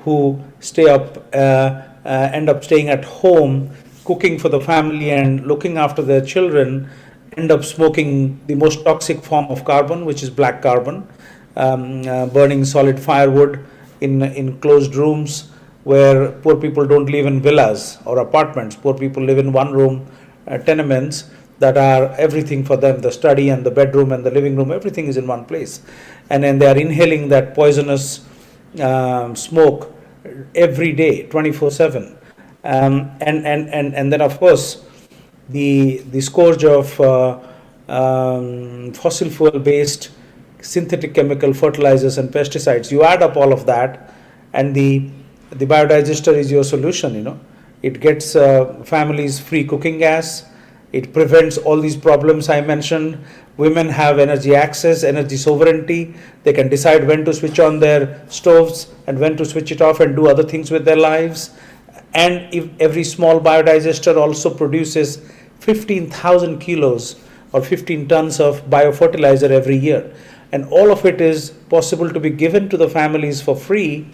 who end up staying at home, cooking for the family and looking after their children, end up smoking the most toxic form of carbon, which is black carbon, burning solid firewood in closed rooms where poor people don't live in villas or apartments. Poor people live in one room tenements that are everything for them. The study and the bedroom and the living room, everything is in one place. And then they are inhaling that poisonous smoke every day, 24/7. And then, of course, the scourge of fossil fuel based synthetic chemical fertilizers and pesticides. You add up all of that, and the biodigester is your solution. It gets families free cooking gas. It prevents all these problems I mentioned. Women have energy access, energy sovereignty. They can decide when to switch on their stoves and when to switch it off and do other things with their lives. And if every small biodigester also produces 15,000 kilos or 15 tons of biofertilizer every year. And all of it is possible to be given to the families for free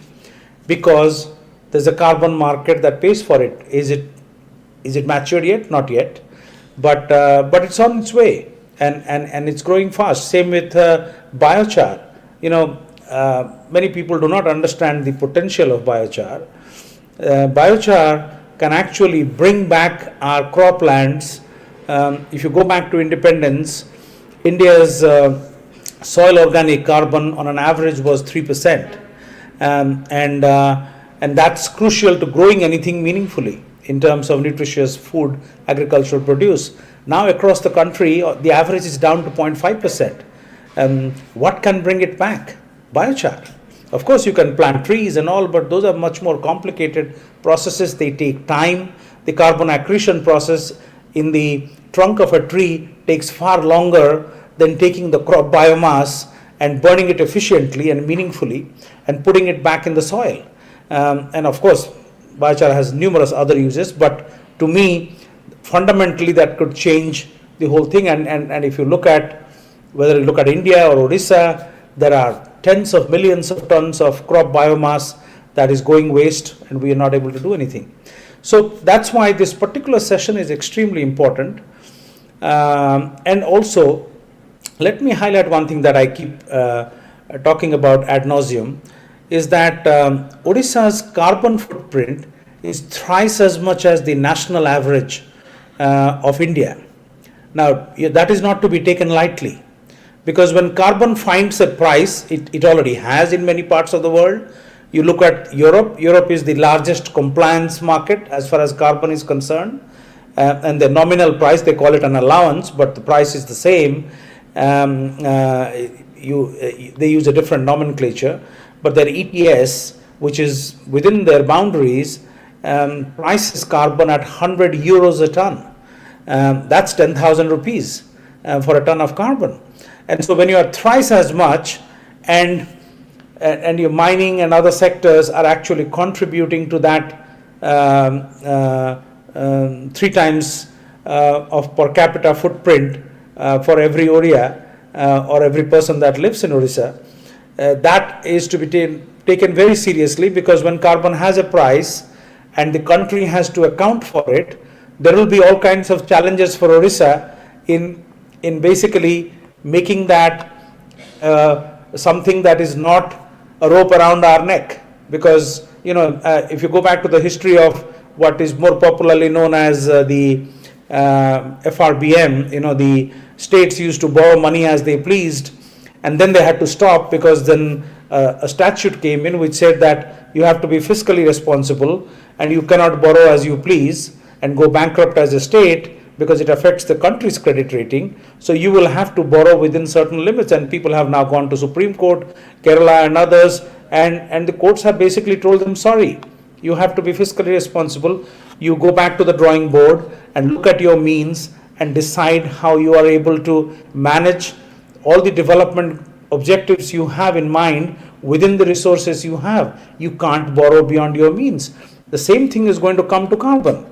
because there's a carbon market that pays for it. Is it matured yet? Not yet. But it's on its way, and it's growing fast. Same with biochar. Many people do not understand the potential of biochar. Biochar can actually bring back our croplands. If you go back to independence, India's soil organic carbon on an average was 3%, and that's crucial to growing anything meaningfully in terms of nutritious food, agricultural produce. Now across the country, the average is down to 0.5%. What can bring it back? Biochar. Of course, you can plant trees and all, but those are much more complicated processes. They take time. The carbon accretion process in the trunk of a tree takes far longer than taking the crop biomass and burning it efficiently and meaningfully and putting it back in the soil. And of course, biochar has numerous other uses, but to me, fundamentally, that could change the whole thing. And if you look at, whether you look at India or Odisha, there are tens of millions of tons of crop biomass that is going waste, and we are not able to do anything. So that's why this particular session is extremely important. And also, let me highlight one thing that I keep talking about ad nauseum, is that Odisha's carbon footprint is thrice as much as the national average of India. Now, that is not to be taken lightly, because when carbon finds a price, it already has in many parts of the world. You look at Europe. Europe is the largest compliance market as far as carbon is concerned, and the nominal price, they call it an allowance, but the price is the same. They use a different nomenclature, but their ETS, which is within their boundaries, prices carbon at 100 euros a ton. That's 10,000 rupees for a ton of carbon. And so when you are thrice as much, and your mining and other sectors are actually contributing to that 3 times of per capita footprint for every Oriya or every person that lives in Odisha, that is to be taken very seriously, because when carbon has a price and the country has to account for it, there will be all kinds of challenges for Odisha in basically making that something that is not a rope around our neck. Because if you go back to the history of what is more popularly known as the FRBM, the states used to borrow money as they pleased, and then they had to stop because then a statute came in which said that you have to be fiscally responsible and you cannot borrow as you please and go bankrupt as a state, because it affects the country's credit rating. So you will have to borrow within certain limits, and people have now gone to Supreme Court, Kerala and others, and the courts have basically told them, sorry, you have to be fiscally responsible. You go back to the drawing board and look at your means and decide how you are able to manage all the development objectives you have in mind within the resources you have. You can't borrow beyond your means. The same thing is going to come to carbon.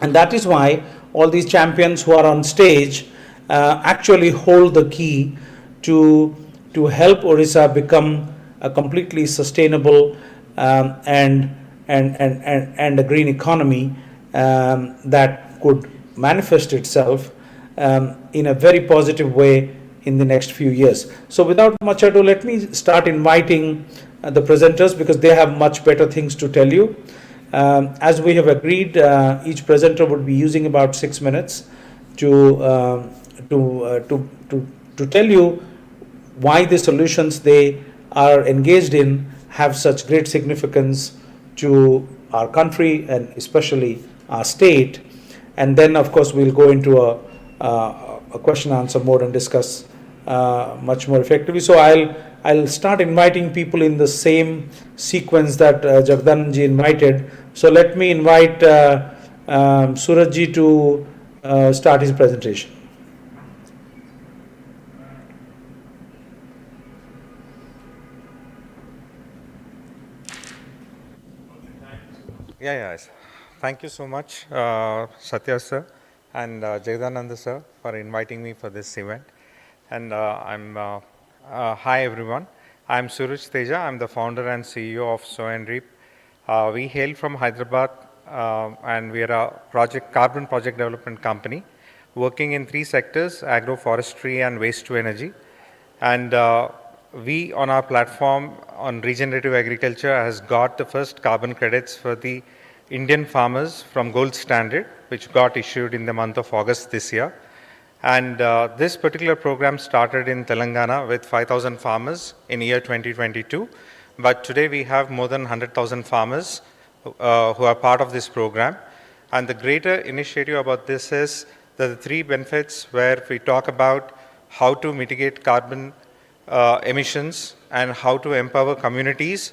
And that is why all these champions who are on stage actually hold the key to help Odisha become a completely sustainable and a green economy that could manifest itself in a very positive way in the next few years. So without much ado, let me start inviting the presenters, because they have much better things to tell you. As we have agreed, each presenter would be using about 6 minutes to tell you why the solutions they are engaged in have such great significance to our country and especially our state. And then, of course, we'll go into a question answer mode and discuss much more effectively. So I'll start inviting people in the same sequence that Jagdanji invited. So let me invite Surajji to start his presentation. Yes. Thank you so much, Satya sir and Jagdananda sir, for inviting me for this event. And hi everyone. I'm Suraj Teja. I'm the founder and CEO of Sow and Reap. We hail from Hyderabad, and we are a carbon project development company working in 3 sectors: agroforestry and waste to energy. And we on our platform on regenerative agriculture has got the first carbon credits for the Indian farmers from Gold Standard, which got issued in the month of August this year. And this particular program started in Telangana with 5,000 farmers in year 2022. But today we have more than 100,000 farmers who are part of this program. And the greater initiative about this is the 3 benefits where we talk about how to mitigate carbon emissions and how to empower communities,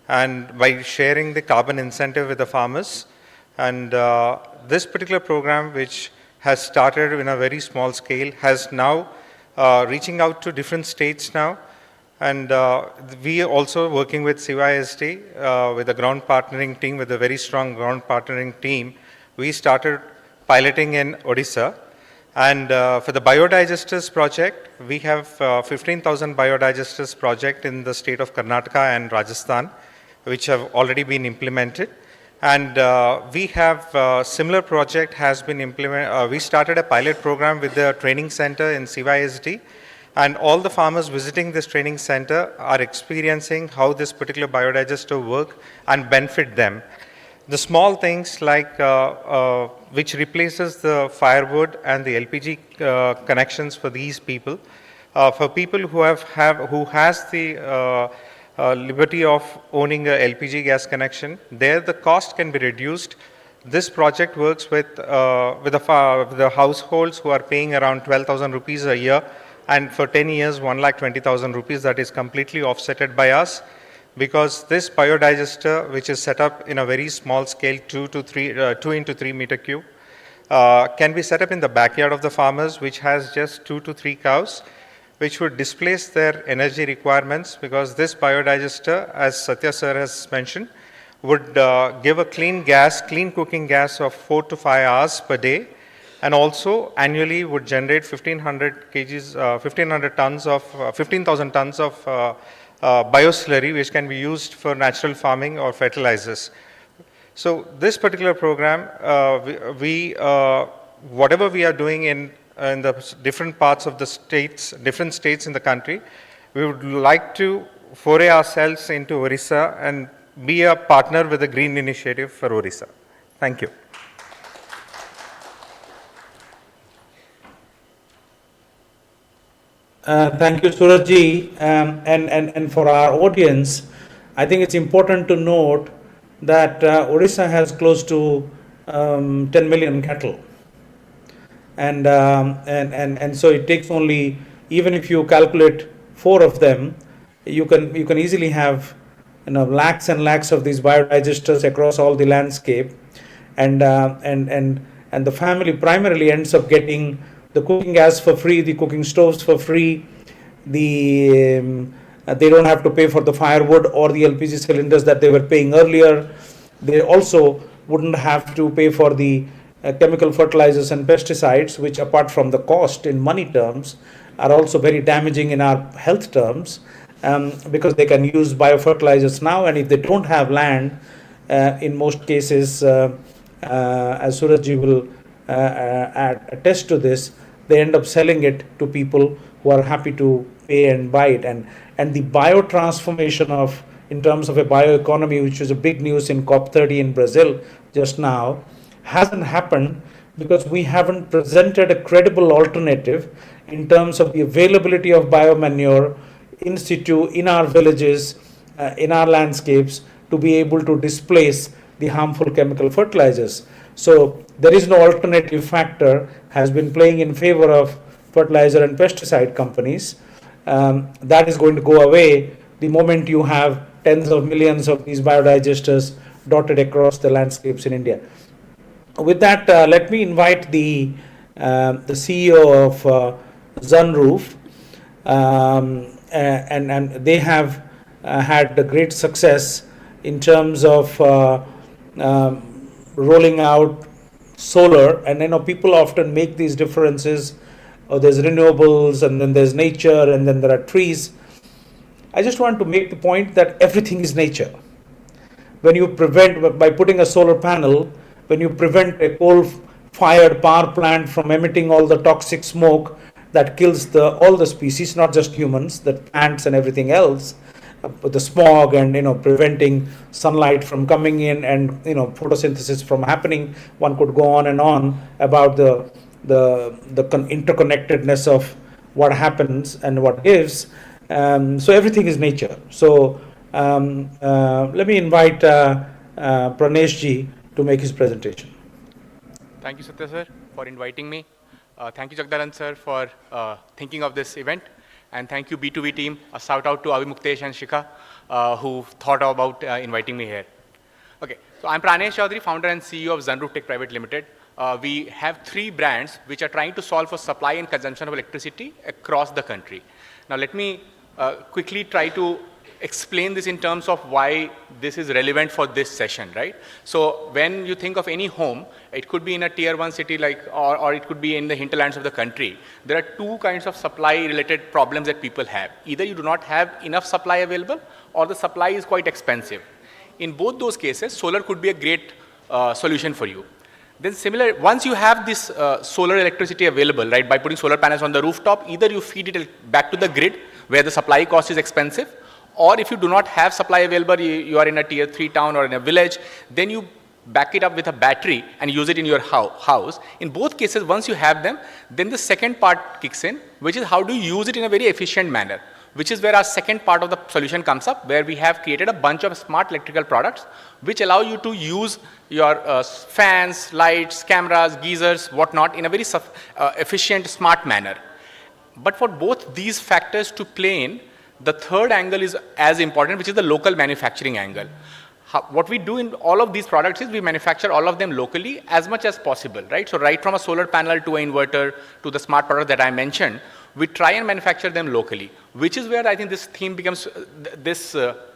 and by sharing the carbon incentive with the farmers. And this particular program, which has started in a very small scale, has now reaching out to different states now. And we are also working with CYSD with a ground partnering team, with a very strong ground partnering team. We started piloting in Odisha. And for the biodigesters project, we have 15,000 biodigesters project in the state of Karnataka and Rajasthan, which have already been implemented. And we have similar project has been implemented. We started a pilot program with the training center in CYSD, and all the farmers visiting this training center are experiencing how this particular biodigester work and benefit them. The small things like which replaces the firewood and the LPG connections for these people. For people who has the liberty of owning a LPG gas connection, there the cost can be reduced. This project works with the households who are paying around 12,000 rupees a year, and for 10 years 1,20,000 rupees, that is completely offsetted by us. Because this biodigester, which is set up in a very small scale, 2 into 3 meter cube, can be set up in the backyard of the farmers, which has just 2 to 3 cows, which would displace their energy requirements, because this biodigester, as Satya sir has mentioned, would give a clean cooking gas of 4 to 5 hours per day, and also annually would generate 15,000 tons of bioslurry, which can be used for natural farming or fertilizers. So this particular program, whatever we are doing in the different parts of the states, different states in the country, we would like to foray ourselves into Odisha and be a partner with the Green Initiative for Odisha. Thank you. Thank you, Surajji. And for our audience, I think it's important to note that Odisha has close to 10 million cattle. And so it takes only, even if you calculate 4 of them, you can easily have lakhs and lakhs of these biodigesters across all the landscape, and the family primarily ends up getting the cooking gas for free, the cooking stoves for free, they don't have to pay for the firewood or the LPG cylinders that they were paying earlier. They also wouldn't have to pay for the chemical fertilizers and pesticides, which apart from the cost in money terms are also very damaging in our health terms. because they can use biofertilizers now, and if they don't have land, in most cases, as Surajji will attest to this, they end up selling it to people who are happy to pay and buy it. And the biotransformation of, in terms of a bioeconomy, which was a big news in COP30 in Brazil just now, hasn't happened because we haven't presented a credible alternative in terms of the availability of biomanure in situ, in our villages, in our landscapes, to be able to displace the harmful chemical fertilizers. So there is no alternative factor has been playing in favor of fertilizer and pesticide companies. That is going to go away the moment you have tens of millions of these biodigesters dotted across the landscapes in India. With that, let me invite the CEO of Sunroof, and they have had a great success in terms of rolling out solar. And people often make these differences. Oh, there's renewables, and then there's nature, and then there are trees. I just want to make the point that everything is nature. When you prevent, by putting a solar panel, when you prevent a coal-fired power plant from emitting all the toxic smoke that kills all the species, not just humans, the plants and everything else, the smog, and preventing sunlight from coming in, and photosynthesis from happening. One could go on and on about the interconnectedness of what happens and what gives. So everything is nature. So let me invite Pranesh ji to make his presentation. Thank you, Satya sir, for inviting me. Thank you, Jagdanand sir, for thinking of this event. And thank you, B2B team. A shout out to Avi Muktesh and Shikha, who thought about inviting me here. Okay, so I'm Pranesh Chaudhary, founder and CEO of Sunroof Tech Private Limited. We have 3 brands which are trying to solve for supply and consumption of electricity across the country. Now, let me quickly try to explain this in terms of why this is relevant for this session, right? So when you think of any home, it could be in a tier 1 city or it could be in the hinterlands of the country. There are 2 kinds of supply related problems that people have. Either you do not have enough supply available, or the supply is quite expensive. In both those cases, solar could be a great solution for you. Then once you have this solar electricity available, right, by putting solar panels on the rooftop, either you feed it back to the grid where the supply cost is expensive, or if you do not have supply available, you are in a tier 3 town or in a village, then you back it up with a battery and use it in your house. In both cases, once you have them, then the second part kicks in, which is how do you use it in a very efficient manner, which is where our second part of the solution comes up, where we have created a bunch of smart electrical products which allow you to use your fans, lights, cameras, geysers, whatnot in a very efficient, smart manner. But for both these factors to play in, the third angle is as important, which is the local manufacturing angle. What we do in all of these products is we manufacture all of them locally as much as possible, right? So right from a solar panel to an inverter to the smart product that I mentioned, we try and manufacture them locally, which is where I think this theme becomes,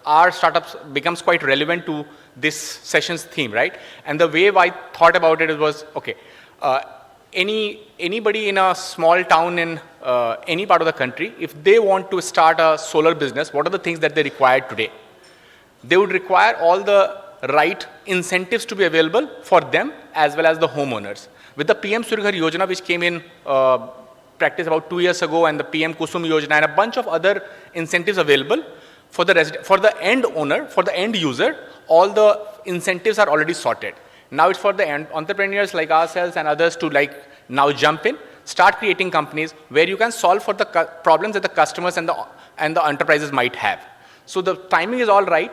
our startups becomes quite relevant to this session's theme, right? And the way I thought about it was, okay, anybody in a small town in any part of the country, if they want to start a solar business, what are the things that they require today? They would require all the right incentives to be available for them as well as the homeowners. With the PM Surya Ghar Yojana, which came in practice about 2 years ago, and the PM Kusum Yojana and a bunch of other incentives available for the end owner, for the end user, all the incentives are already sorted. Now it's for the entrepreneurs like ourselves and others to now jump in, start creating companies where you can solve for the problems that the customers and the enterprises might have. So the timing is all right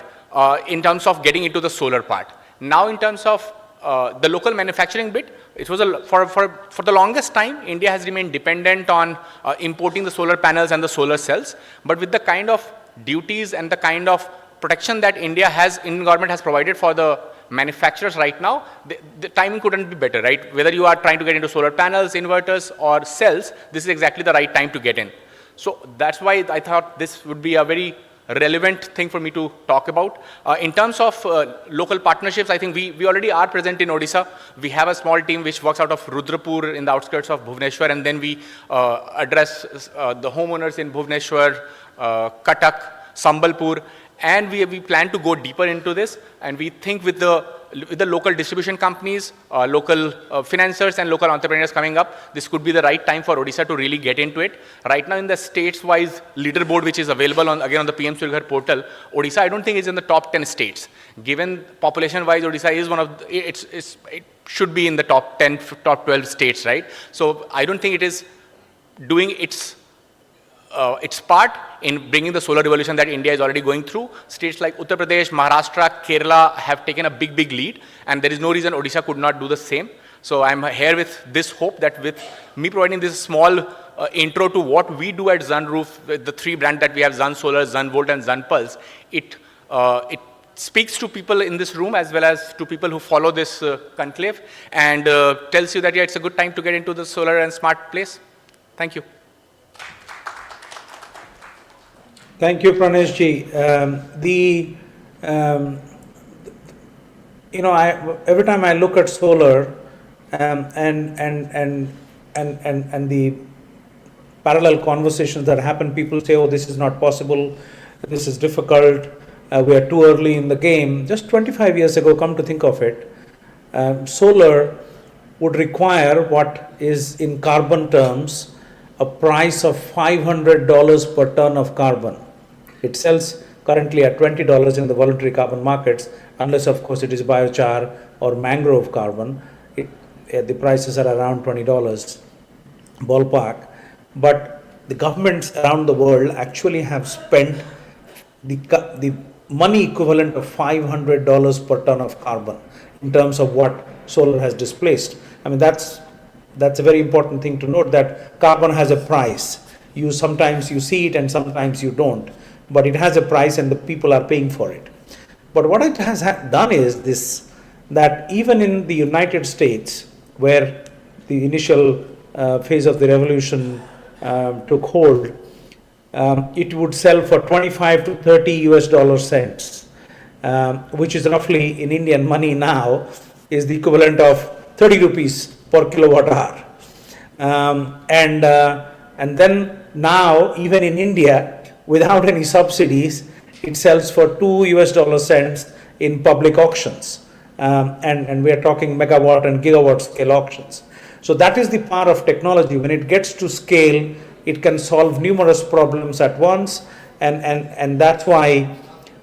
in terms of getting into the solar part. Now in terms of the local manufacturing bit, it was for the longest time, India has remained dependent on importing the solar panels and the solar cells. But with the kind of duties and the kind of protection that Indian government has provided for the manufacturers right now, the timing couldn't be better, right? Whether you are trying to get into solar panels, inverters, or cells, this is exactly the right time to get in. So that's why I thought this would be a very relevant thing for me to talk about. In terms of local partnerships, I think we already are present in Odisha. We have a small team which works out of Rudrapur in the outskirts of Bhubaneswar, and then we address the homeowners in Bhubaneswar, Cuttack, Sambalpur, and we plan to go deeper into this, and we think with the local distribution companies, local financiers and local entrepreneurs coming up, this could be the right time for Odisha to really get into it. Right now in the states-wise leaderboard, which is available on the PM Surya Ghar portal, Odisha I don't think is in the top 10 states. Given population-wise, Odisha is one of it should be in the top 10, top 12 states, right? So I don't think it is doing its part in bringing the solar revolution that India is already going through. States like Uttar Pradesh, Maharashtra, Kerala have taken a big lead, and there is no reason Odisha could not do the same. So I'm here with this hope that with me providing this small intro to what we do at Sunroof, with the three brands that we have, Sun Solar, Sun Volt and Sun Pulse, it speaks to people in this room as well as to people who follow this conclave, and tells you that yeah, it's a good time to get into the solar and smart place. Thank you. Thank you, Praneshji. Every time I look at solar and the parallel conversations that happen, people say, "Oh, this is not possible. This is difficult. We are too early in the game." Just 25 years ago, come to think of it, solar would require what is in carbon terms a price of $500 per ton of carbon. It sells currently at $20 in the voluntary carbon markets, unless of course it is biochar or mangrove carbon. The prices are around $20 ballpark. But the governments around the world actually have spent the money equivalent of $500 per ton of carbon in terms of what solar has displaced. I mean, that's a very important thing to note, that carbon has a price. Sometimes you see it and sometimes you don't, but it has a price and the people are paying for it. But what it has done is this, that even in the United States, where the initial phase of the revolution took hold, it would sell for 25 to 30 US dollar cents, which is roughly in Indian money now is the equivalent of 30 rupees per kilowatt hour. And then now, even in India, without any subsidies, it sells for 2 US dollar cents in public auctions. And we are talking megawatt and gigawatt scale auctions. So that is the power of technology. When it gets to scale, it can solve numerous problems at once. And that's why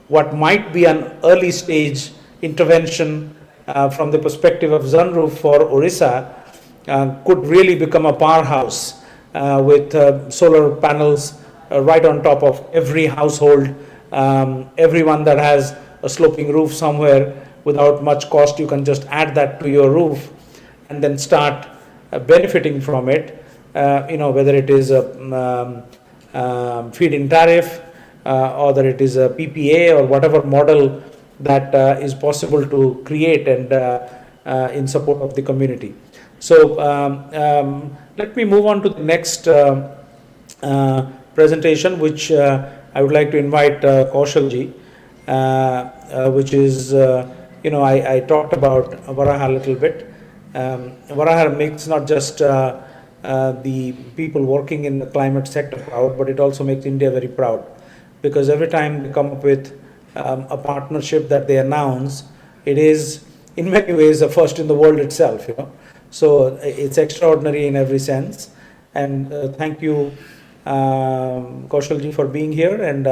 what might be an early stage intervention from the perspective of Sunroof for Odisha could really become a powerhouse with solar panels right on top of every household. Everyone that has a sloping roof somewhere, without much cost, you can just add that to your roof and then start benefiting from it. Whether it is a feed-in tariff or whether it is a PPA or whatever model that is possible to create and in support of the community. So let me move on to the next presentation, which I would like to invite Kaushalji, which is, I talked about Varaha a little bit. Varaha makes not just the people working in the climate sector proud, but it also makes India very proud, because every time they come up with a partnership that they announce, it is in many ways a first in the world itself, So it's extraordinary in every sense. And thank you, Kaushalji, for being here, and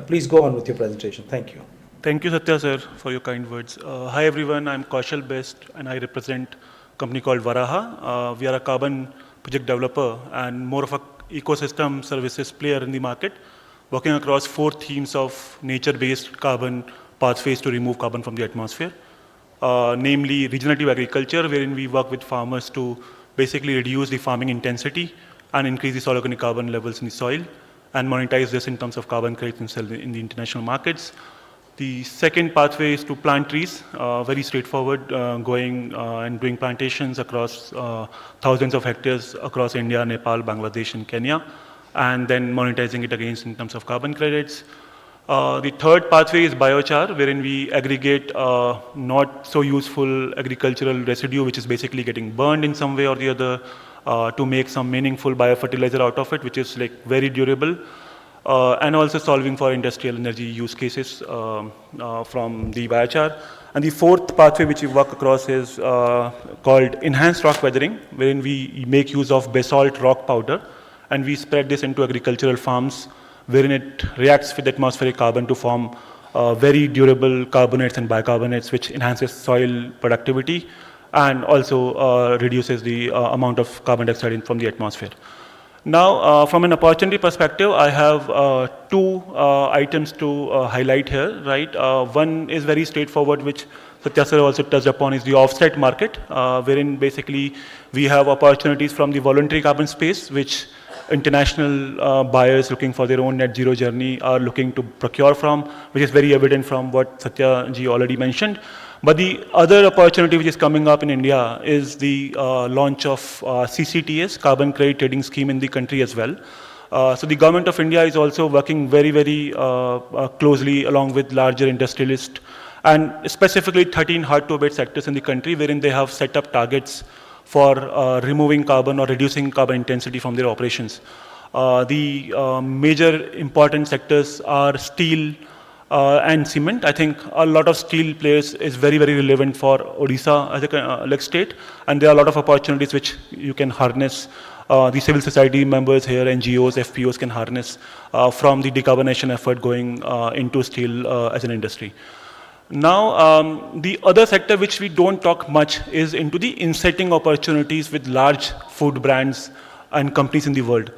please go on with your presentation. Thank you. Thank you, Satya sir, for your kind words. Hi everyone, I'm Kaushal Best and I represent a company called Varaha. We are a carbon project developer and more of a ecosystem services player in the market, working across 4 themes of nature-based carbon pathways to remove carbon from the atmosphere. Namely regenerative agriculture, wherein we work with farmers to basically reduce the farming intensity and increase the soil organic carbon levels in the soil and monetize this in terms of carbon credits and sell in the international markets. The second pathway is to plant trees, very straightforward, going and doing plantations across thousands of hectares across India, Nepal, Bangladesh and Kenya, and then monetizing it against in terms of carbon credits. The third pathway is biochar, wherein we aggregate not so useful agricultural residue, which is basically getting burned in some way or the other, to make some meaningful biofertilizer out of it, which is like very durable. and also solving for industrial energy use cases from the biochar. And the fourth pathway which we work across is called enhanced rock weathering, wherein we make use of basalt rock powder and we spread this into agricultural farms, wherein it reacts with atmospheric carbon to form very durable carbonates and bicarbonates, which enhances soil productivity and also reduces the amount of carbon dioxide from the atmosphere. Now, from an opportunity perspective, I have two items to highlight here, right? One is very straightforward, which Satya sir also touched upon, is the offset market, wherein basically we have opportunities from the voluntary carbon space, which international buyers looking for their own net zero journey are looking to procure from, which is very evident from what Satya ji already mentioned. But the other opportunity which is coming up in India is the launch of CCTS, Carbon Credit Trading Scheme, in the country as well. So the government of India is also working very, very closely along with larger industrialists and specifically 13 hard-to-abate sectors in the country, wherein they have set up targets for removing carbon or reducing carbon intensity from their operations. The major important sectors are steel, and cement. I think a lot of steel players is very, very relevant for Odisha as a state, and there are a lot of opportunities which you can harness. The civil society members here, NGOs, FPOs can harness from the decarbonization effort going into steel as an industry. Now, the other sector which we don't talk much is into the insetting opportunities with large food brands and companies in the world.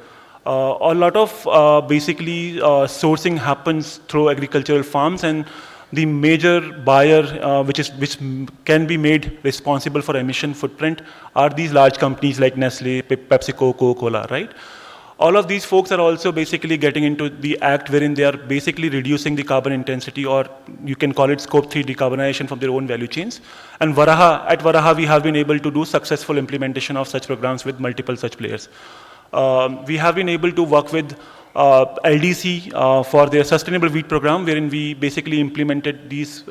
A lot of basically sourcing happens through agricultural farms, and the major buyer which can be made responsible for emission footprint are these large companies like Nestle, PepsiCo, Coca-Cola, right? All of these folks are also basically getting into the act wherein they are basically reducing the carbon intensity, or you can call it scope 3 decarbonization from their own value chains. And at Varaha, we have been able to do successful implementation of such programs with multiple such players. We have been able to work with LDC for their sustainable wheat program, wherein we basically implemented these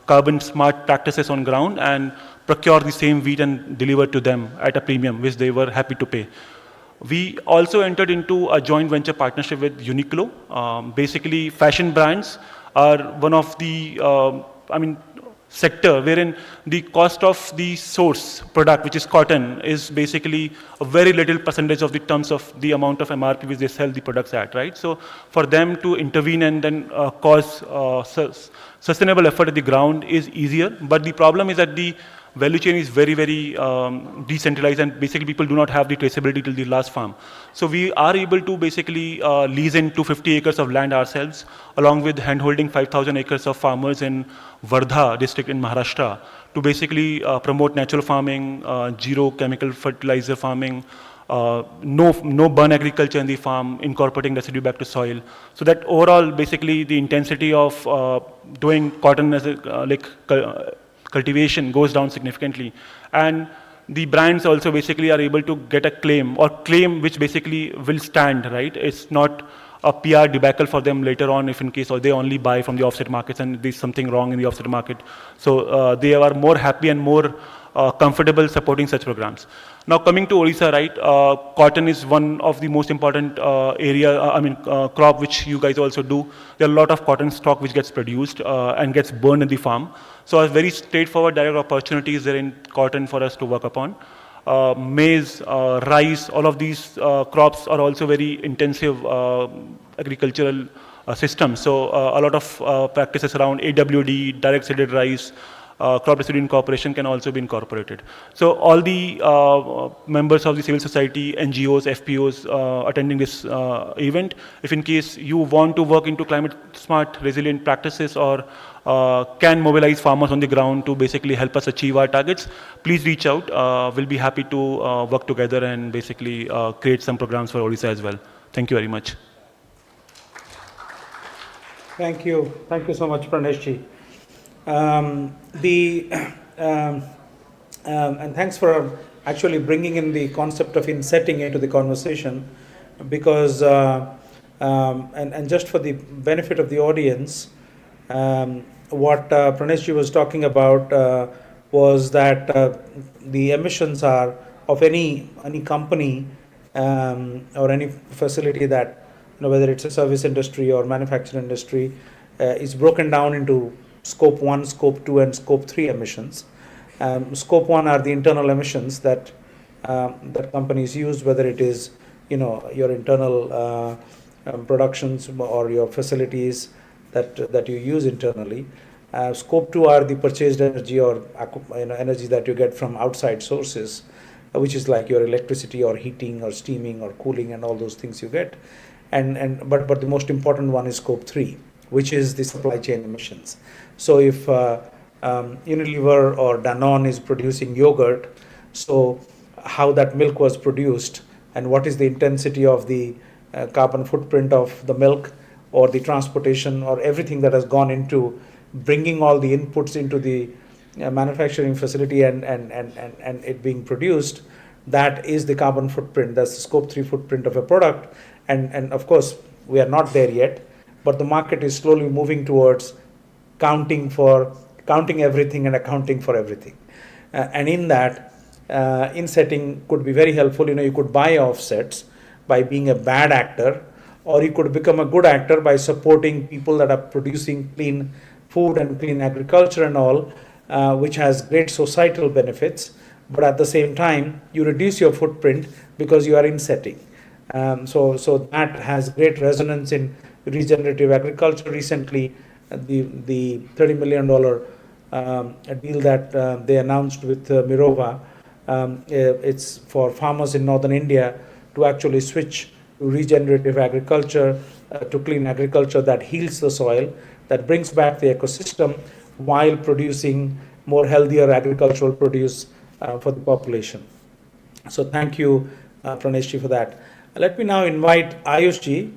carbon smart practices on ground and procure the same wheat and deliver to them at a premium, which they were happy to pay. We also entered into a joint venture partnership with Uniqlo. Basically, fashion brands are one of the, sector wherein the cost of the source product, which is cotton, is basically a very little percentage of the terms of the amount of MRP which they sell the products at, right? So for them to intervene and then cause sustainable effort at the ground is easier, but the problem is that the value chain is very, very decentralized, and basically people do not have the traceability till the last farm. So we are able to basically lease in 250 acres of land ourselves, along with handholding 5,000 acres of farmers in Wardha district in Maharashtra, to basically promote natural farming, zero chemical fertilizer farming, no burn agriculture in the farm, incorporating residue back to soil. So that overall, basically, the intensity of doing cotton as a cultivation goes down significantly, and the brands also basically are able to get a claim which basically will stand, right? It's not a PR debacle for them later on if in case or they only buy from the offset markets and there's something wrong in the offset market. So they are more happy and more comfortable supporting such programs. Now coming to Odisha, right, cotton is one of the most important crop which you guys also do. There are a lot of cotton stock which gets produced and gets burned in the farm. So a very straightforward direct opportunities there in cotton for us to work upon. Maize, rice, all of these crops are also very intensive agricultural systems. So a lot of practices around AWD, direct seeded rice, crop residue incorporation can also be incorporated. So all the members of the civil society, NGOs, FPOs attending this event, if in case you want to work into climate smart resilient practices or can mobilize farmers on the ground to basically help us achieve our targets, please reach out. We'll be happy to work together and basically create some programs for Odisha as well. Thank you very much. Thank you. Thank you so much, Praneshji. And thanks for actually bringing in the concept of insetting into the conversation, because and just for the benefit of the audience, what Praneshji was talking about was that the emissions are of any company or any facility that whether it's a service industry or manufacturing industry, is broken down into scope 1, scope 2, and scope 3 emissions. Scope 1 are the internal emissions that that companies use, whether it is your internal productions or your facilities that you use internally. Scope 2 are the purchased energy or energy that you get from outside sources, which is like your electricity or heating or steaming or cooling and all those things you get. But the most important one is scope 3, which is the supply chain emissions. So if Unilever or Danone is producing yogurt, so how that milk was produced and what is the intensity of the carbon footprint of the milk or the transportation or everything that has gone into bringing all the inputs into the manufacturing facility and it being produced, that is the carbon footprint. That's the scope 3 footprint of a product. And of course, we are not there yet, but the market is slowly moving towards counting everything and accounting for everything. And in that, insetting could be very helpful. You could buy offsets by being a bad actor, or you could become a good actor by supporting people that are producing clean food and clean agriculture and all, which has great societal benefits. But at the same time, you reduce your footprint because you are insetting. So that has great resonance in regenerative agriculture. Recently, the $30 million deal that they announced with Mirova, it's for farmers in northern India to actually switch to regenerative agriculture, to clean agriculture that heals the soil, that brings back the ecosystem while producing more healthier agricultural produce for the population. So thank you, Pranesh ji, for that. Let me now invite Ayush ji.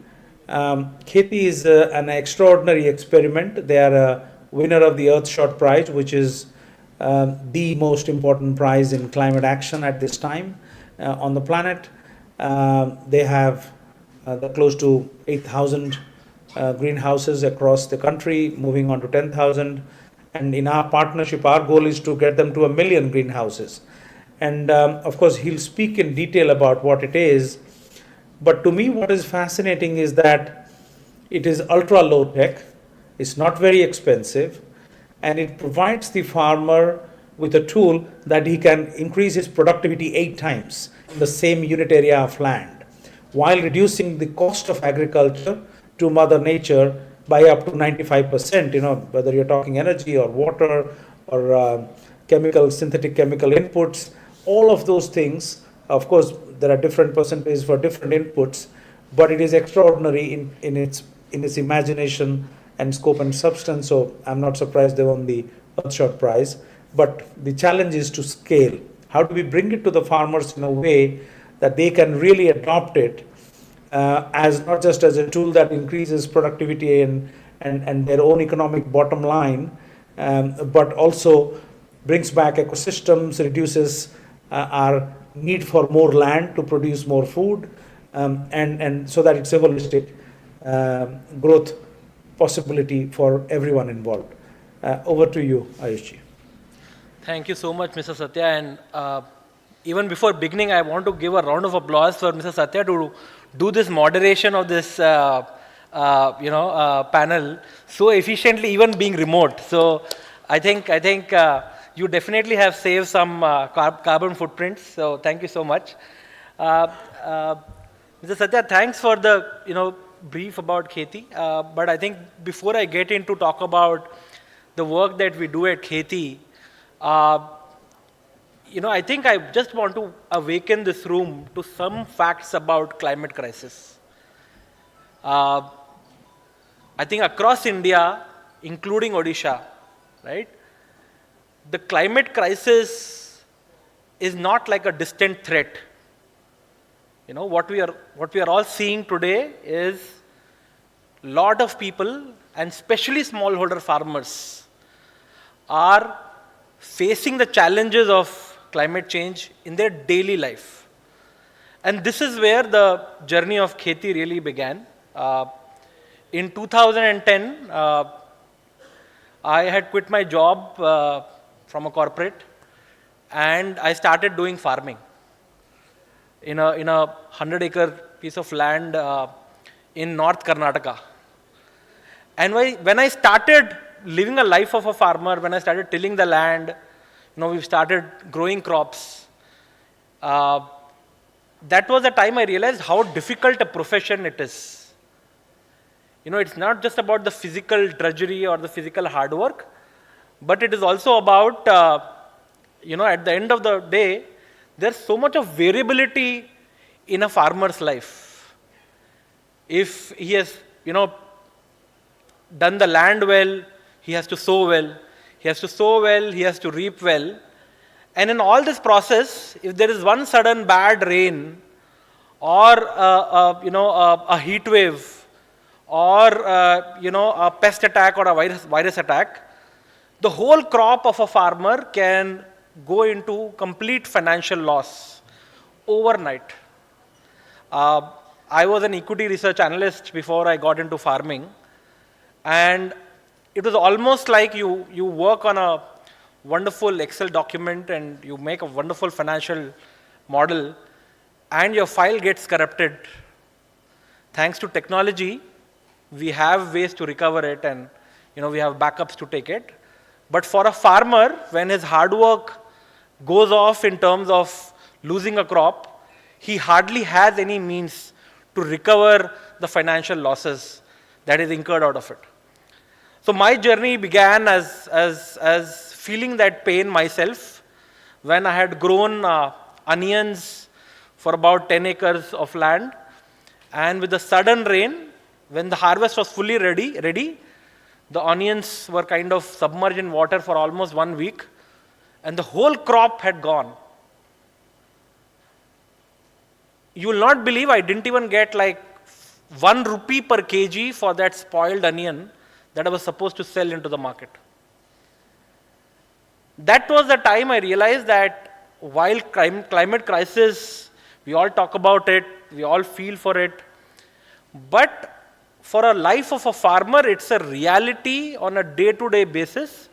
Kheti is an extraordinary experiment. They are a winner of the Earthshot Prize, which is the most important prize in climate action at this time on the planet. They have close to 8,000 greenhouses across the country, moving on to 10,000. And in our partnership, our goal is to get them to 1 million greenhouses. And of course, he'll speak in detail about what it is. But to me, what is fascinating is that it is ultra low tech, it's not very expensive, and it provides the farmer with a tool that he can increase his productivity 8 times in the same unit area of land, while reducing the cost of agriculture to Mother Nature by up to 95%, whether you're talking energy or water or synthetic chemical inputs, all of those things. Of course, there are different percentages for different inputs, but it is extraordinary in its imagination and scope and substance. So I'm not surprised they won the Earthshot Prize. But the challenge is to scale. How do we bring it to the farmers in a way that they can really adopt it as not just as a tool that increases productivity and their own economic bottom line, but also brings back ecosystems, reduces our need for more land to produce more food, and so that it's a holistic growth possibility for everyone involved. Over to you, Ayush ji. Thank you so much, Mr. Satya. And even before beginning, I want to give a round of applause for Mr. Satya to do this moderation of this panel so efficiently, even being remote. So I think you definitely have saved some carbon footprints. So thank you so much. Mr. Satya, thanks for the brief about Kheti. But I think before I get into talk about the work that we do at Kheti, I think I just want to awaken this room to some facts about climate crisis. I think across India, including Odisha, right, the climate crisis is not like a distant threat. What we are all seeing today is a lot of people, and especially smallholder farmers, are facing the challenges of climate change in their daily life. And this is where the journey of Kheti really began. In 2010, I had quit my job from a corporate, and I started doing farming in a 100-acre piece of land in North Karnataka. And when I started living a life of a farmer, when I started tilling the land, we started growing crops. That was the time I realized how difficult a profession it is. It's not just about the physical drudgery or the physical hard work, but it is also about, at the end of the day, there's so much of variability in a farmer's life. If he has, done the land well, he has to sow well. He has to sow well, he has to reap well. And in all this process, if there is one sudden bad rain, or a heat wave, or a pest attack or a virus attack, the whole crop of a farmer can go into complete financial loss overnight. I was an equity research analyst before I got into farming, and it was almost like you work on a wonderful Excel document and you make a wonderful financial model, and your file gets corrupted. Thanks to technology, we have ways to recover it, and we have backups to take it. But for a farmer, when his hard work goes off in terms of losing a crop, he hardly has any means to recover the financial losses that is incurred out of it. So my journey began as feeling that pain myself when I had grown onions for about 10 acres of land, and with the sudden rain, when the harvest was fully ready, the onions were kind of submerged in water for almost 1 week, and the whole crop had gone. You will not believe I didn't even get like 1 rupee per kg for that spoiled onion that I was supposed to sell into the market. That was the time I realized that while climate crisis, we all talk about it, we all feel for it, but for a life of a farmer, it's a reality on a day-to-day basis,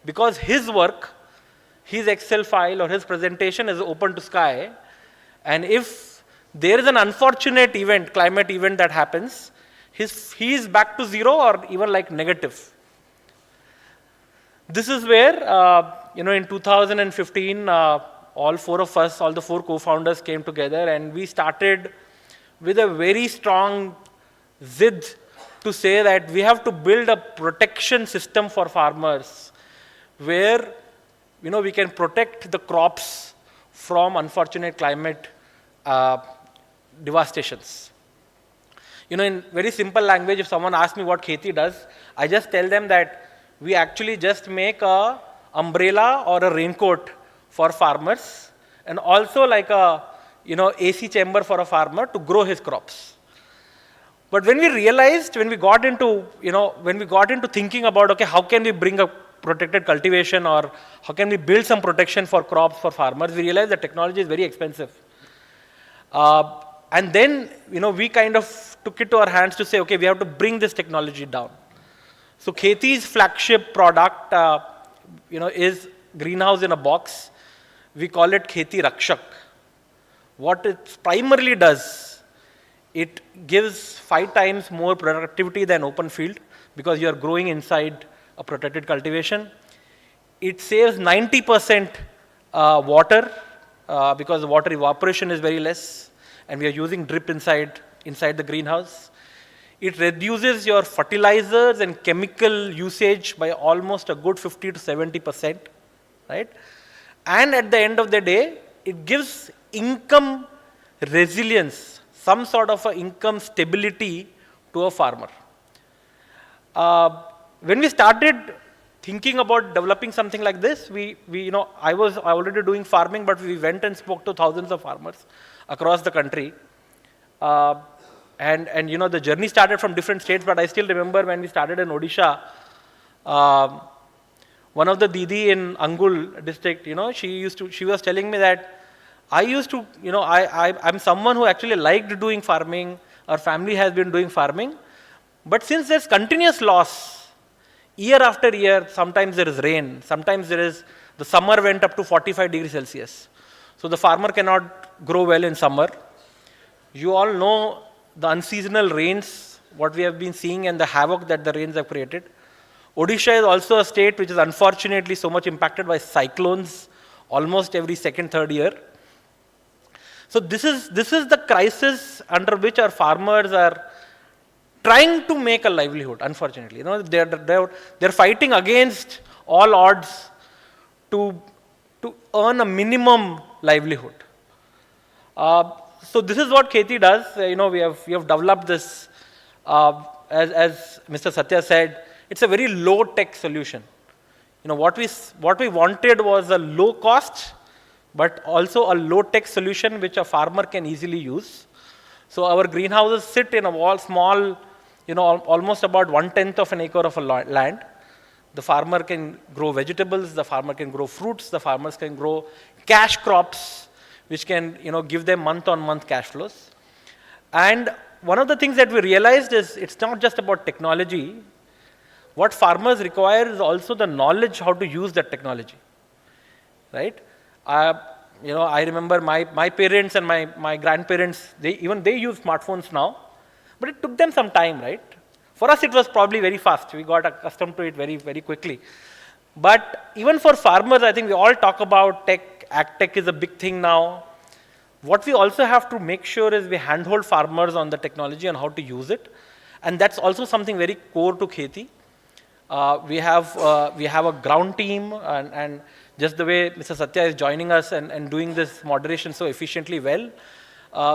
because his work, his Excel file or his presentation is open to sky, and if there is an unfortunate event, climate event that happens, he is back to zero or even like negative. This is where, in 2015, all four of us, all the four co-founders came together, and we started with a very strong zid to say that we have to build a protection system for farmers where, we can protect the crops from unfortunate climate devastations. In very simple language, if someone asks me what kheti does, I just tell them that we actually just make a umbrella or a raincoat for farmers, and also like a AC chamber for a farmer to grow his crops. But when we realized, when we got into thinking about, okay, how can we bring a protected cultivation, or how can we build some protection for crops for farmers, we realized that technology is very expensive. And then, we kind of took it to our hands to say, okay, we have to bring this technology down. So Kheti's flagship product, is greenhouse in a box. We call it Kheti Rakshak. What it primarily does, it gives 5 times more productivity than open field, because you are growing inside a protected cultivation. It saves 90% water, because water evaporation is very less, and we are using drip inside the greenhouse. It reduces your fertilizers and chemical usage by almost a good 50 to 70%, right? And at the end of the day, it gives income resilience, some sort of a income stability to a farmer. When we started thinking about developing something like this, I was already doing farming, but we went and spoke to thousands of farmers across the country. And the journey started from different states, but I still remember when we started in Odisha, one of the Didi in Angul district, she was telling me that I'm someone who actually liked doing farming, our family has been doing farming, but since there's continuous loss, year after year, sometimes there is rain, sometimes the summer went up to 45 degrees Celsius. So the farmer cannot grow well in summer. You all know the unseasonal rains, what we have been seeing and the havoc that the rains have created. Odisha is also a state which is unfortunately so much impacted by cyclones almost every second, third year. So this is the crisis under which our farmers are trying to make a livelihood, unfortunately. They're fighting against all odds to earn a minimum livelihood. So this is what Kheti does. We have developed this, as Mr. Satya said, it's a very low tech solution. What we wanted was a low cost, but also a low tech solution which a farmer can easily use. So our greenhouses sit in a small, almost about 1/10 of an acre of a land. The farmer can grow vegetables, the farmer can grow fruits, the farmers can grow cash crops, which can, give them month-on-month cash flows. And one of the things that we realized is it's not just about technology. What farmers require is also the knowledge how to use that technology, right? I remember my parents and my grandparents, they use smartphones now, but it took them some time, right? For us, it was probably very fast. We got accustomed to it very, very quickly. But even for farmers, I think we all talk about tech. AgTech is a big thing now. What we also have to make sure is we handhold farmers on the technology and how to use it. And that's also something very core to Kheti. We have a ground team, and just the way Mr. Satya is joining us and doing this moderation so efficiently well,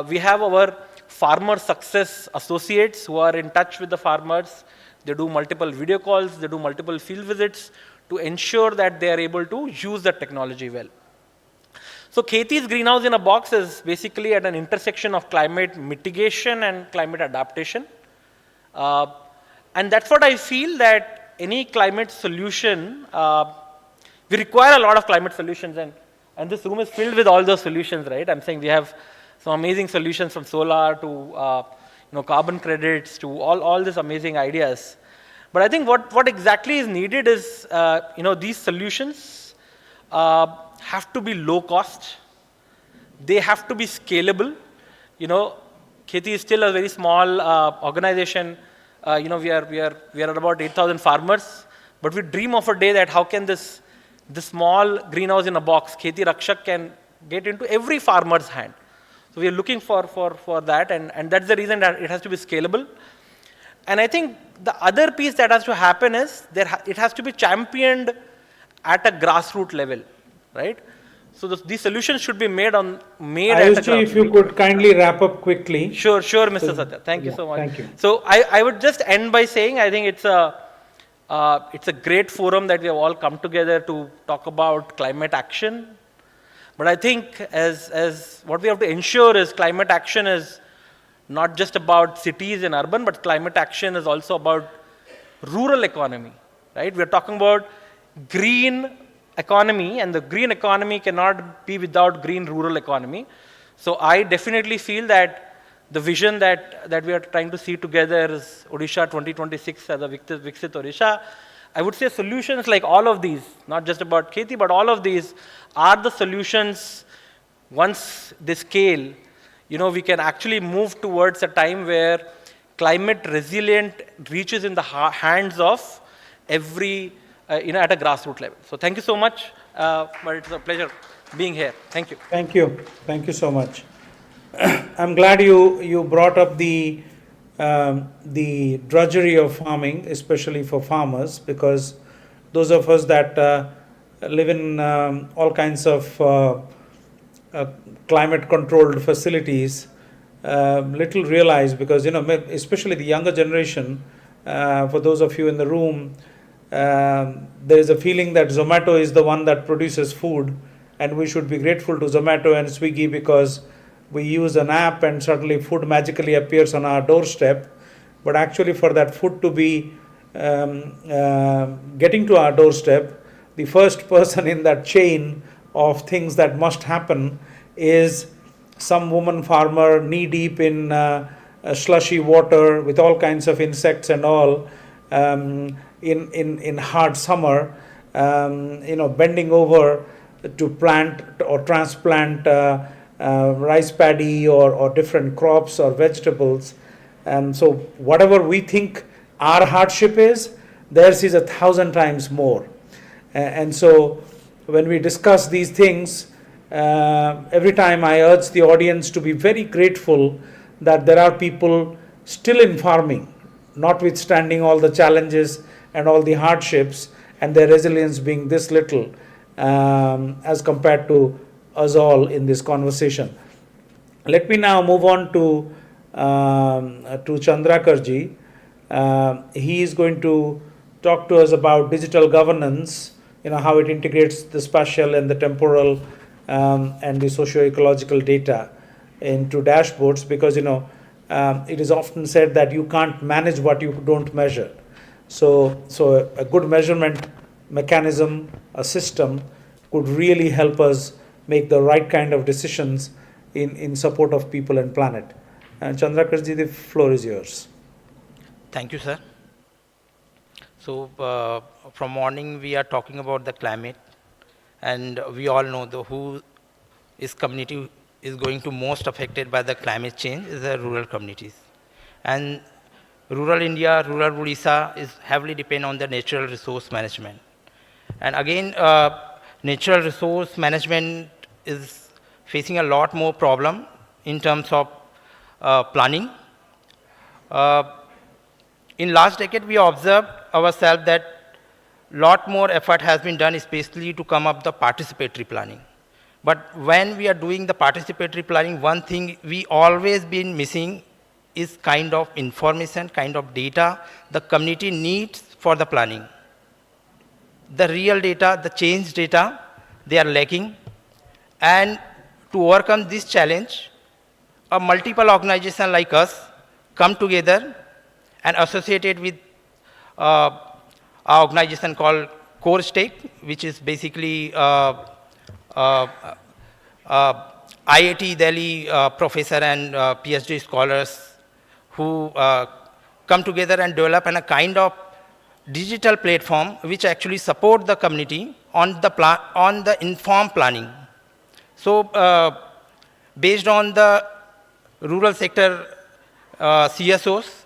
we have our farmer success associates who are in touch with the farmers. They do multiple video calls, they do multiple field visits to ensure that they are able to use the technology well. So Kheti's greenhouse in a box is basically at an intersection of climate mitigation and climate adaptation. And that's what I feel, that any climate solution, we require a lot of climate solutions, and this room is filled with all those solutions, right? I'm saying we have some amazing solutions from solar to carbon credits to all these amazing ideas. But I think what exactly is needed is these solutions have to be low cost. They have to be scalable. Kheti is still a very small organization. We are at about 8,000 farmers, but we dream of a day that how can this small greenhouse in a box, Kheti Rakshak, can get into every farmer's hand. So we are looking for that, and that's the reason that it has to be scalable. And I think the other piece that has to happen is it has to be championed at a grassroots level, right? So these solutions should be made at a grassroots. If you could kindly wrap up quickly. Sure, Mr. Satya. Thank you so much. Thank you. So I would just end by saying I think it's a great forum that we have all come together to talk about climate action. But I think as what we have to ensure is climate action is not just about cities and urban, but climate action is also about rural economy, right? We are talking about green economy, and the green economy cannot be without green rural economy. So I definitely feel that the vision that we are trying to see together is Odisha 2026 as a Viksit Odisha. I would say solutions like all of these, not just about Kheti, but all of these are the solutions. Once they scale, we can actually move towards a time where climate resilient reaches in the hands of every, at a grassroots level. So thank you so much, but it's a pleasure being here. Thank you. Thank you. Thank you so much. I'm glad you brought up the drudgery of farming, especially for farmers, because those of us that live in all kinds of climate controlled facilities little realize, because especially the younger generation, for those of you in the room, there is a feeling that Zomato is the one that produces food, and we should be grateful to Zomato and Swiggy because we use an app and suddenly food magically appears on our doorstep. But actually, for that food to be getting to our doorstep, the first person in that chain of things that must happen is some woman farmer knee deep in slushy water with all kinds of insects and all, in hard summer, bending over to plant or transplant rice paddy or different crops or vegetables, So whatever we think our hardship is, theirs is 1,000 times more. And so when we discuss these things, every time I urge the audience to be very grateful that there are people still in farming, notwithstanding all the challenges and all the hardships, and their resilience being this little as compared to us all in this conversation. Let me now move on to Chandrakarji. He is going to talk to us about digital governance, how it integrates the spatial and the temporal and the socio-ecological data into dashboards, because it is often said that you can't manage what you don't measure. So a good measurement mechanism, a system, could really help us make the right kind of decisions in support of people and planet. Chandrakarji, the floor is yours. Thank you, sir. So from morning we are talking about the climate, and we all know who is community is going to most affected by the climate change is the rural communities. And rural India, rural Odisha is heavily dependent on the natural resource management. And again, natural resource management is facing a lot more problem in terms of planning. In last decade, we observed ourselves that lot more effort has been done, especially to come up the participatory planning. But when we are doing the participatory planning, one thing we always been missing is kind of information, kind of data the community needs for the planning. The real data, the change data, they are lacking. And to overcome this challenge, a multiple organization like us come together and associated with our organization called Core Stake, which is basically IIT Delhi professor and PhD scholars who come together and develop a kind of digital platform which actually support the community on the informed planning. So based on the rural sector CSOs,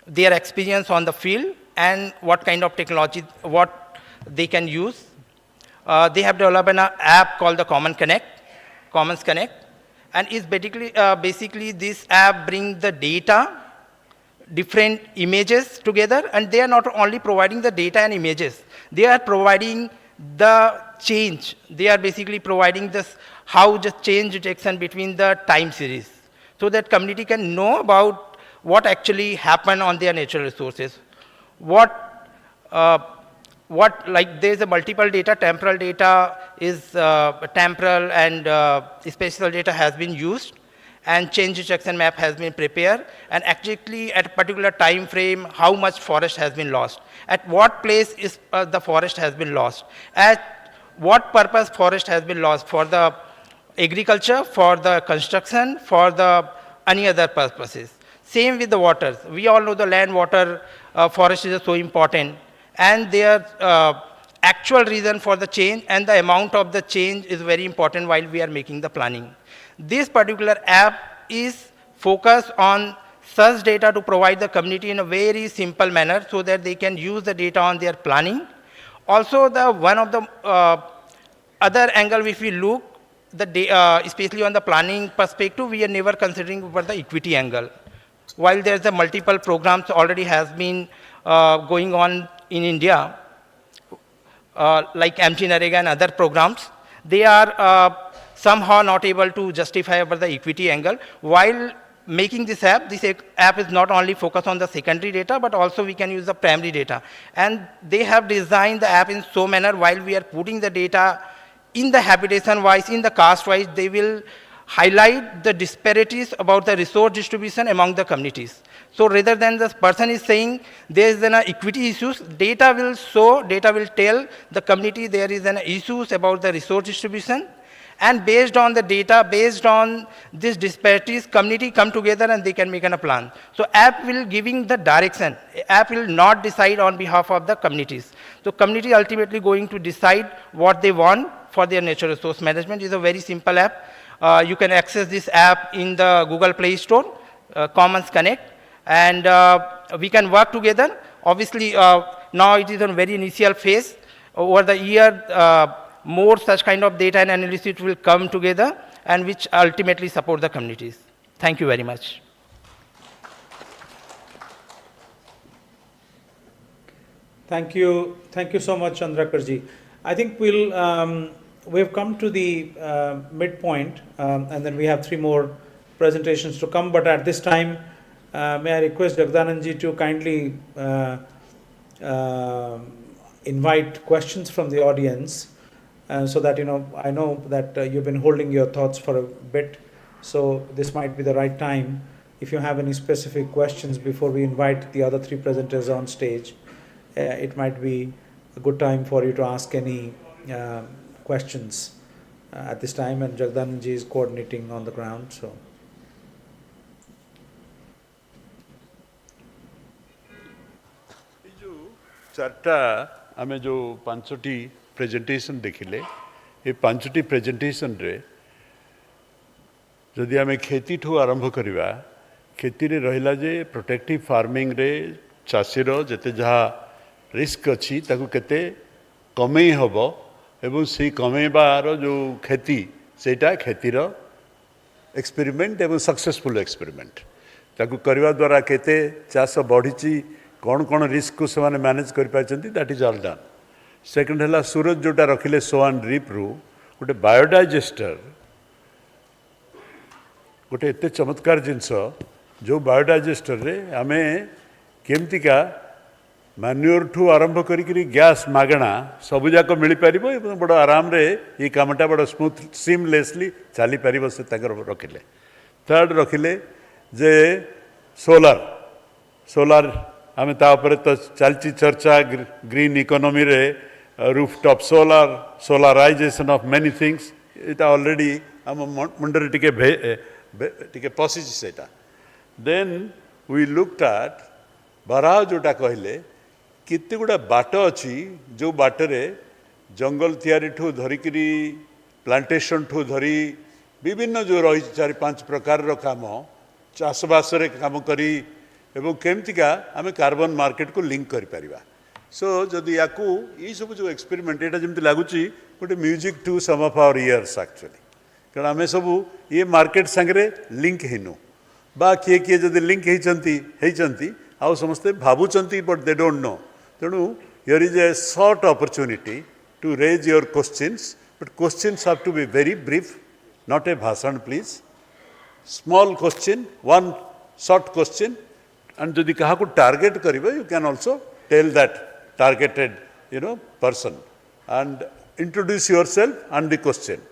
their experience on the field and what kind of technology, what they can use, they have developed an app called the Commons Connect, and is basically this app brings the data, different images together, and they are not only providing the data and images, they are providing the change. They are basically providing this how the change detection between the time series, so that community can know about what actually happened on their natural resources. Like there's a multiple data, temporal data is temporal and spatial data has been used, and change detection map has been prepared, and actually at a particular time frame, how much forest has been lost, at what place is the forest has been lost, at what purpose forest has been lost, for the agriculture, for the construction, for the any other purposes. Same with the waters. We all know the land, water, forest is so important, and their actual reason for the change and the amount of the change is very important while we are making the planning. This particular app is focused on such data to provide the community in a very simple manner so that they can use the data on their planning. Also, one of the other angle, if we look, especially on the planning perspective, we are never considering for the equity angle. While there's a multiple programs already has been going on in India, like MT-NREGA and other programs, they are somehow not able to justify over the equity angle. While making this app is not only focused on the secondary data, but also we can use the primary data. And they have designed the app in so manner, while we are putting the data in the habitation wise, in the caste wise, they will highlight the disparities about the resource distribution among the communities. So rather than the person is saying there is an equity issues, data will tell the community there is an issues about the resource distribution, and based on the data, based on these disparities, community come together and they can make a plan. So app will giving the direction. App will not decide on behalf of the communities. So community ultimately going to decide what they want for their natural resource management. Is a very simple app. You can access this app in the Google Play Store, Commons Connect. and we can work together. Obviously, now it is on very initial phase. Over the year, more such kind of data and analysis will come together and which ultimately support the communities. Thank you very much. Thank you so much, Chandrakarji. I think we've come to the midpoint, and then we have 3 more presentations to come. But at this time, may I request Jagdananji to kindly invite questions from the audience, so that I know that you've been holding your thoughts for a bit. So this might be the right time. If you have any specific questions before we invite the other 3 presenters on stage, it might be a good time for you to ask any questions at this time, and Jagdananji is coordinating on the ground. So चार्टा आमे जो 5टी presentation देखिले ये 5टी presentation रे जदि आमे खेती ठू आरंभ करिवा खेती रे रहिला जे प्रोटेक्टिव फार्मिंग रे चाषी रो जते जहा रिस्क अछि ताकू केते कमेई हबो एवं से कमेबार जो खेती सेटा खेतीर एक्सपेरिमेंट एवं सक्सेसफुल एक्सपेरिमेंट ताकू करवा द्वारा केते चाष बढ़ी कौन कौन रिस्क को से मैनेज कर that is all done second है सूरज जोटा रखिले सो एंड ड्रिप रु गोटे बायोडाइजेस्टर गोटे एत चमत्कार जिनस जो बायोडाइजेस्टर रे आमे केमतिका मैन्योर ठू आरंभ करी गैस मागणा सबुजाक मिल पार बड़ आराम रे ये कामटा बड़ स्मूथ सीमलेसली चली पार से रखिले थर्ड रखिले जे सोलार सोलार आम तापर तो चलती चर्चा ग्रीन इकोनॉमी रे rooftop solar solarisation of many things इटा ऑलरेडी आम मुंडरे टिके पशिଛି सेटा देन वी लुक्ड एट बराह जोटा कहले कितने गुड़ा बाट अच्छी जो बाटरे जंगल तैयारी ठू धरिकी प्लांटेशन ठू धरी विभिन्न जो रही 4-5 प्रकार काम चाषबास काम करी एवं केमतिका आम कार्बन मार्केट को लिंक कर पारिबा सो जदि याकू ये सब जो एक्सपेरिमेंट एटा जमती लगुच गोटे music to some of our ears actually कारण आम सब ये मार्केट संगे लिंक हेनु बा किए किए जदि लिंक होती आउ समस्ते भावुंट बट दे डोंट नो तेणु here is a short opportunity to raise your questions but questions have to be very brief not a भाषण please small question one short question and jodi kahaku target karibe you can also tell that targeted person and introduce yourself and the question.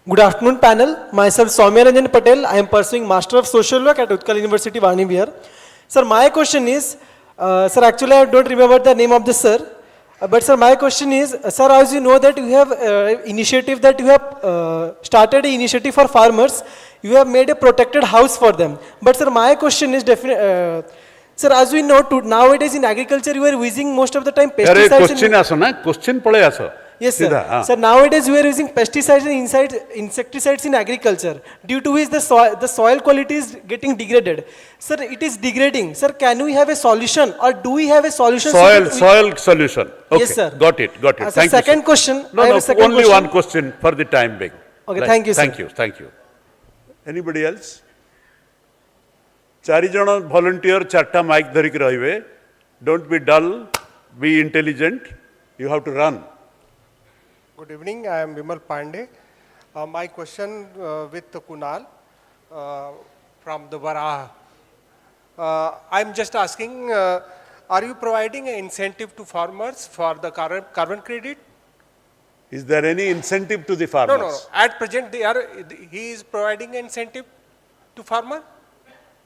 Good afternoon panel, myself Soumya Ranjan Patel. I am pursuing Master of Social Work at Utkal University Vani Vihar. Sir, my question is sir, actually I don't remember the name of the sir, but sir, my question is sir, as you know that you have initiative that you have started an initiative for farmers. You have made a protected house for them. But sir, my question is sir, as we know nowadays in agriculture you are using most of the time pesticides. Question aso na question pale aso. Yes sir. Sir, nowadays we are using pesticides and insecticides in agriculture, due to which the soil quality is getting degraded. Sir, it is degrading. Sir, can we have a solution, or do we have a solution? Soil solution. Okay. Yes sir. Got it. Thank you. Second question. No, only one question for the time being. Okay, right. Thank you sir. Thank you. Anybody else? 4 जन volunteer 4टा mic धरिक रहिबे. Don't be dull, be intelligent. You have to run. Good evening, I am Vimal Pandey. My question with Kunal from the Varaha. I'm just asking, are you providing an incentive to farmers for the carbon credit? Is there any incentive to the farmers? No. At present, he is providing an incentive to farmer,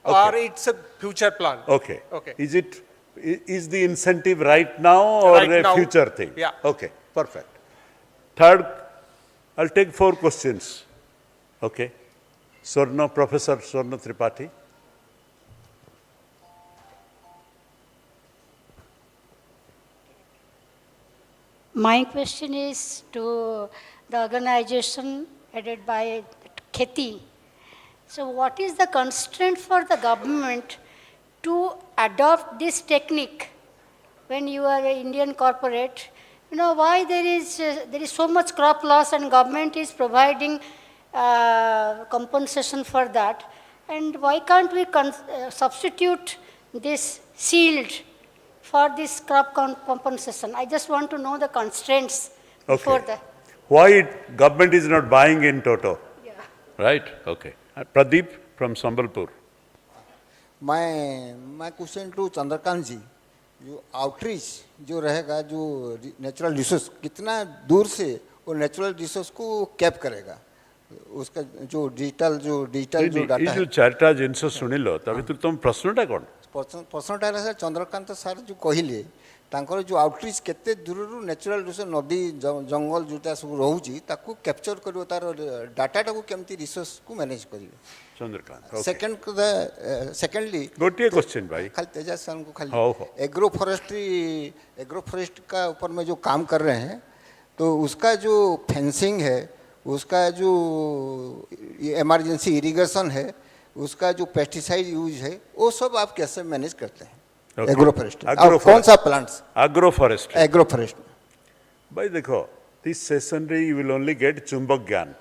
Okay. or it's a future plan? Okay. Okay. Is the incentive right now or Right a now. future thing? Yeah. Okay, perfect. Third, I'll take 4 questions. Okay. Professor Swarna Tripathi. My question is to the organization headed by Kheti. So what is the constraint for the government to adopt this technique when you are an Indian corporate? You know, why there is so much crop loss and government is providing compensation for that, and why can't we substitute this shield for this crop compensation? I just want to know the constraints before Okay. the. Why government is not buying in toto? Yeah. Right? Okay. Pradeep from Sambalpur. My question to Chandrakant जी, जो outreach जो रहेगा जो natural resource कितना दूर से वो natural resource को cap करेगा, उसका जो डिजिटल जो डाटा ये जो चार्टा जिनसे सुनिलो तभी तो तुम प्रश्नटा कौन? प्रश्नटा है चंद्रकांत सर जो कहले तांकर जो आउटरीच केते दूररू नेचुरल रिसोर्स नदी जंगल जोटा सब रहउची ताकू कैप्चर करियो तार डाटाटा को केमती रिसोर्स को मैनेज करियो चंद्रकांत. सेकेंडली गोटिए क्वेश्चन भाई. खाली तेजस सर को खाली हो. एग्रो फॉरेस्ट का ऊपर में जो काम कर रहे हैं तो उसका जो फेंसिंग है, उसका जो इमरजेंसी इरिगेशन है, उसका जो पेस्टिसाइड यूज है, वो सब आप कैसे मैनेज करते हैं? Okay. एग्रो फॉरेस्ट कौन सा plants? Agro forest. Agro forest भाई देखो, दिस सेशन रे यू विल ओनली गेट चुंबक ज्ञान.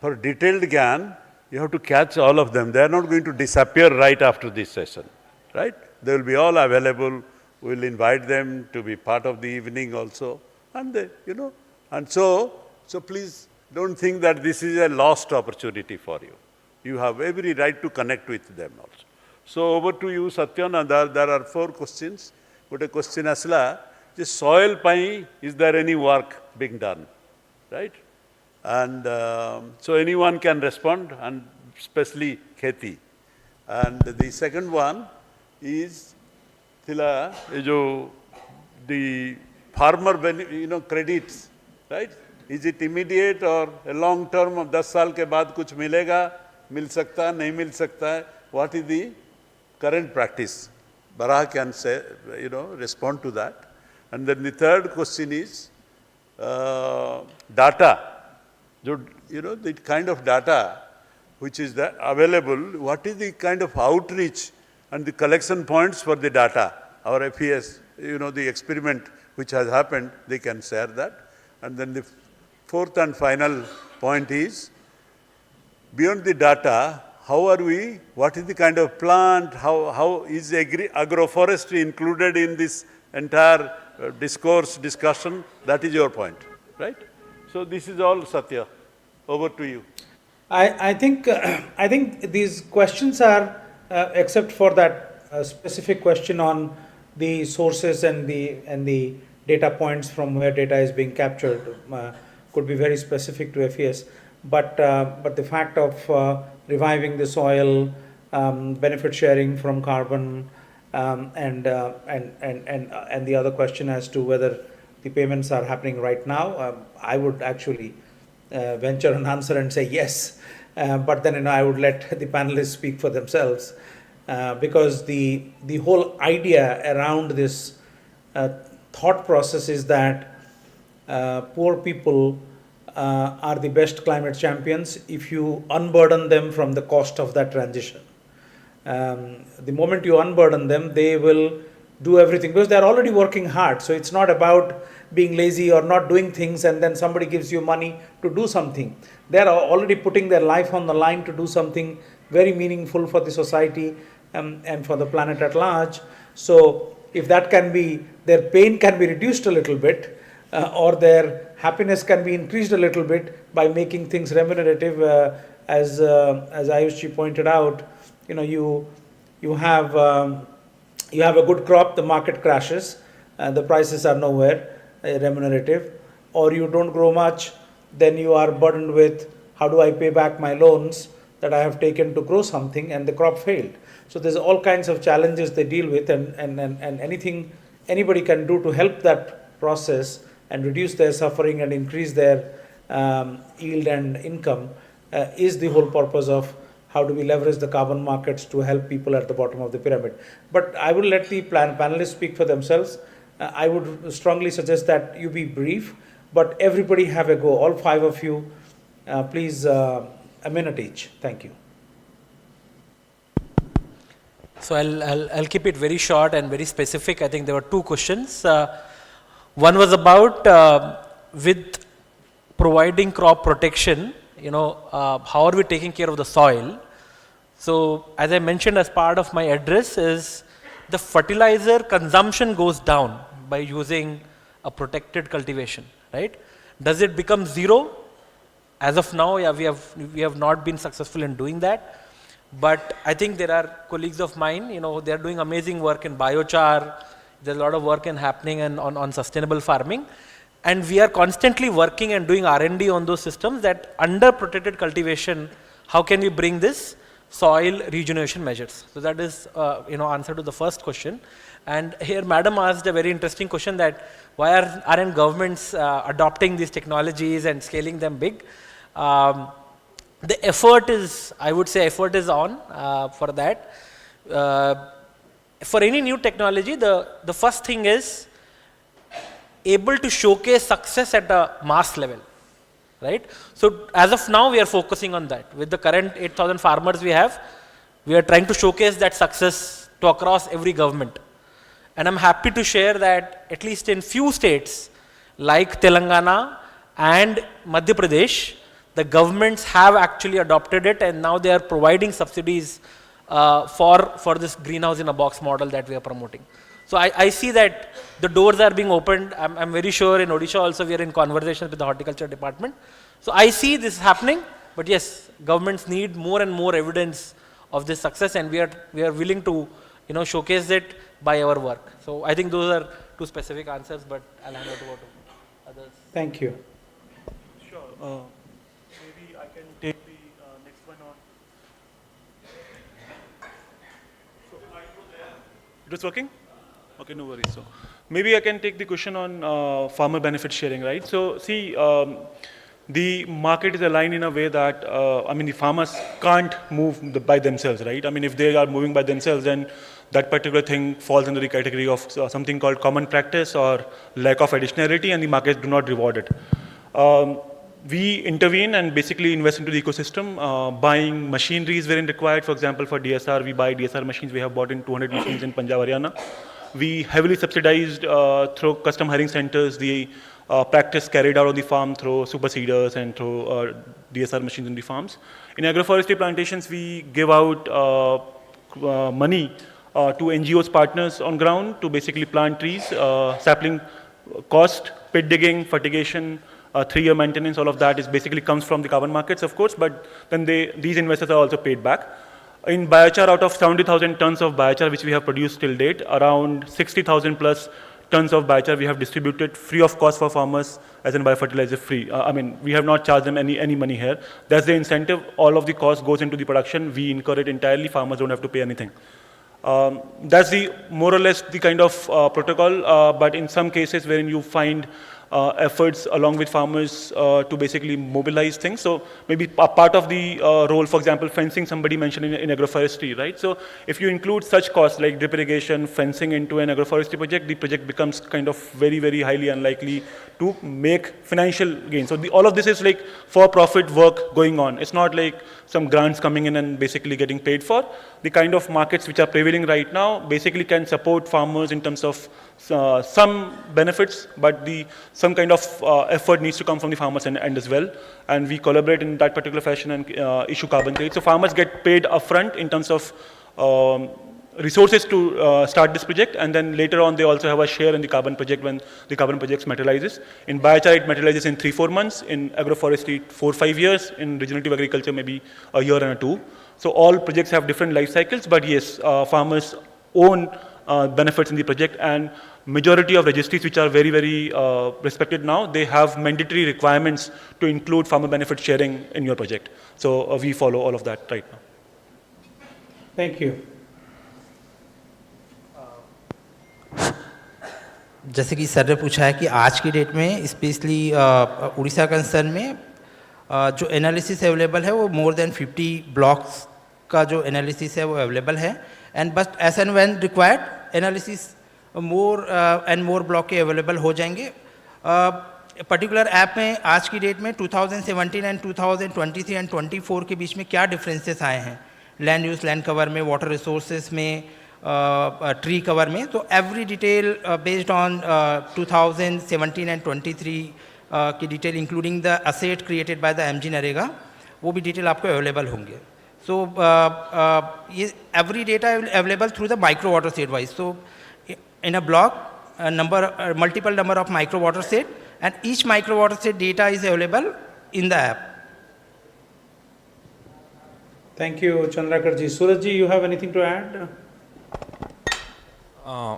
फॉर डिटेल्ड ज्ञान you have to catch all of them. They are not going to disappear right after this session, right? They will be all available. We will invite them to be part of the evening also. And they, and so please don't think that this is a lost opportunity for you. You have every right to connect with them also. So over to you, Satyananda. There are 4 questions. But a question asla, the soil pai, is there any work being done, right? And so anyone can respond, and especially Kheti. And the second one is the farmer credits, right? Is it immediate or a long term of 10 साल के बाद कुछ मिलेगा, मिल सकता है, नहीं मिल सकता है? What is the current practice? Varaha can say, respond to that. And then the third question is data. The kind of data which is available, what is the kind of outreach and the collection points for the data? Our FES, the experiment which has happened, they can share that. And then the fourth and final point is, beyond the data, what is the kind of plant, how is agroforestry included in this entire discussion? That is your point, right? So this is all, Satya. Over to you. I think these questions are, except for that specific question on the sources and the data points from where data is being captured, could be very specific to FES. But the fact of reviving the soil, benefit sharing from carbon, and the other question as to whether the payments are happening right now, I would actually venture an answer and say yes, but then I would let the panelists speak for themselves, because the whole idea around this thought process is that poor people are the best climate champions if you unburden them from the cost of that transition. The moment you unburden them, they will do everything because they're already working hard. So it's not about being lazy or not doing things and then somebody gives you money to do something. They're already putting their life on the line to do something very meaningful for the society and for the planet at large. So if that can be, their pain can be reduced a little bit, or their happiness can be increased a little bit by making things remunerative, as Ayushji pointed out, you have a good crop, the market crashes, the prices are nowhere remunerative, or you don't grow much, then you are burdened with how do I pay back my loans that I have taken to grow something, and the crop failed. So there's all kinds of challenges they deal with, and anything anybody can do to help that process and reduce their suffering and increase their yield and income is the whole purpose of how do we leverage the carbon markets to help people at the bottom of the pyramid. But I will let the panelists speak for themselves. I would strongly suggest that you be brief, but everybody have a go. All 5 of you, please, a minute each. Thank you. So I'll keep it very short and very specific. I think there were two questions. One was about with providing crop protection, how are we taking care of the soil? So as I mentioned as part of my address is the fertilizer consumption goes down by using a protected cultivation, right? Does it become zero? As of now, yeah, we have not been successful in doing that. But I think there are colleagues of mine, they are doing amazing work in biochar. There's a lot of work happening on sustainable farming. And we are constantly working and doing R&D on those systems that under protected cultivation, how can we bring this soil regeneration measures? So that is, answer to the first question. And here, madam asked a very interesting question that why aren't governments adopting these technologies and scaling them big? The effort is, I would say effort is on for that. For any new technology, the first thing is able to showcase success at a mass level, right? So as of now, we are focusing on that. With the current 8,000 farmers we have, we are trying to showcase that success to across every government. And I'm happy to share that at least in few states like Telangana and Madhya Pradesh, the governments have actually adopted it and now they are providing subsidies for this greenhouse in a box model that we are promoting. So I see that the doors are being opened. I'm very sure in Odisha also we are in conversations with the horticulture department. So I see this happening, but yes, governments need more and more evidence of this success and we are willing to showcase it by our work. So I think those are two specific answers, but I'll hand over to others. Thank you. Sure. Maybe I can take the next one on. It was working? Okay, no worries. So maybe I can take the question on farmer benefit sharing, right? So see, the market is aligned in a way that, the farmers can't move by themselves, right? If they are moving by themselves, then that particular thing falls under the category of something called common practice or lack of additionality, and the markets do not reward it. We intervene and basically invest into the ecosystem. Buying machinery is very required. For example, for DSR, we buy DSR machines. We have bought in 200 machines in Punjab, Haryana. We heavily subsidized through custom hiring centers the practice carried out on the farm through super seeders and through DSR machines in the farms. In agroforestry plantations, we give out money to NGOs partners on ground to basically plant trees, sapling cost, pit digging, fertigation, 3-year maintenance, all of that is basically comes from the carbon markets, of course, but then these investors are also paid back. In biochar, out of 70,000 tons of biochar which we have produced till date, around 60,000 plus tons of biochar we have distributed free of cost for farmers as in biofertilizer free. We have not charged them any money here. That's the incentive. All of the cost goes into the production. We incur it entirely. Farmers don't have to pay anything. That's the more or less the kind of protocol, but in some cases wherein you find efforts along with farmers to basically mobilize things. So maybe a part of the role, for example, fencing, somebody mentioned in agroforestry, right? So if you include such costs like drip irrigation, fencing into an agroforestry project, the project becomes kind of very, very highly unlikely to make financial gain. So all of this is like for-profit work going on. It's not like some grants coming in and basically getting paid for. The kind of markets which are prevailing right now basically can support farmers in terms of some benefits, but some kind of effort needs to come from the farmers end as well. And we collaborate in that particular fashion and issue carbon credits. So farmers get paid upfront in terms of resources to start this project, and then later on they also have a share in the carbon project when the carbon project materializes. In biochar it materializes in 3-4 months, in agroforestry 4-5 years, in regenerative agriculture maybe a year and 2. So all projects have different life cycles, but yes, farmers own benefits in the project, and majority of registries which are very, very respected now, they have mandatory requirements to include farmer benefit sharing in your project. So we follow all of that right now. Thank you. जैसे कि sir ने पूछा है कि आज की date में specially Orissa concern में जो एनालिसिस अवेलेबल है वो मोर देन 50 ब्लॉक्स का जो एनालिसिस है वो अवेलेबल है, and but S and when required analysis more and more block के अवेलेबल हो जाएंगे. पर्टिकुलर ऐप में आज की डेट में 2017 एंड 2023 एंड 24 के बीच में क्या डिफरेंसेस आए हैं लैंड यूज़, लैंड कवर में, वाटर रिसोर्सेज में, tree cover में, तो every detail based on 2017 and 23 की detail including the asset created by the MG Narega, वो भी detail आपको available होंगे. So every data available through the micro watershed wise. So in a block, multiple number of micro watershed, and each micro watershed data is available in the app. Thank you, Chandrakarji. Surajji, you have anything to add?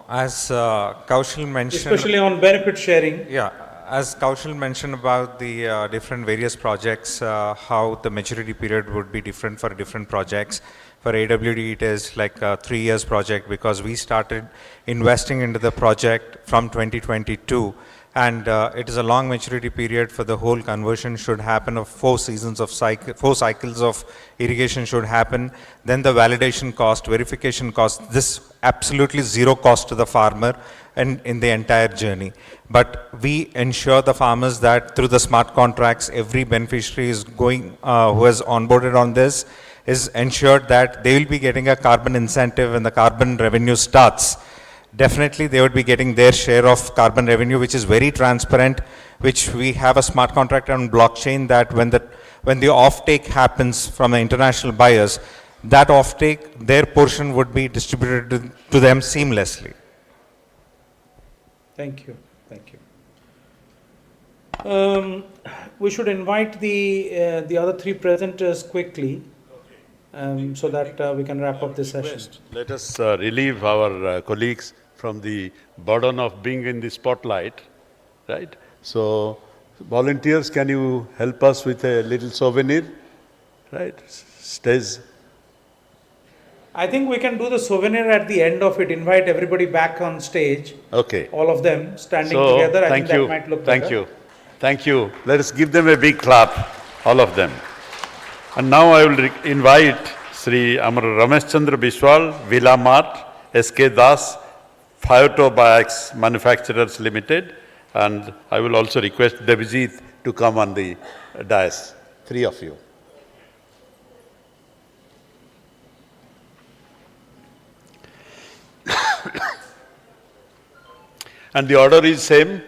As Kaushal mentioned, Especially on benefit sharing. yeah, as Kaushal mentioned about the different various projects, how the maturity period would be different for different projects. For AWD, it is like a 3 years project because we started investing into the project from 2022. And it is a long maturity period for the whole conversion should happen of 4 cycles of irrigation should happen. Then the validation cost, verification cost, this absolutely zero cost to the farmer and in the entire journey. But we ensure the farmers that through the smart contracts, every beneficiary is going, who has onboarded on this, is ensured that they will be getting a carbon incentive when the carbon revenue starts. Definitely they would be getting their share of carbon revenue, which is very transparent, which we have a smart contract on blockchain that when the offtake happens from the international buyers, that offtake, their portion would be distributed to them seamlessly. Thank you. Thank you. We should invite the other 3 presenters quickly so that we can wrap up this session. Let us relieve our colleagues from the burden of being in the spotlight, right? So, volunteers, can you help us with a little souvenir, right? Stage. I think we can do the souvenir at the end of it, invite everybody back on stage. Okay. All of them standing So, together. I thank think you. that might look Thank better. you. Thank you. Let us give them a big clap, all of them. And now I will invite Sri Amar Ramesh Chandra Biswal, Villa Mart, SK Das, Phyto Biox Manufacturers Limited, and I will also request Devjit to come on the dais, 3 of you. And the order is same.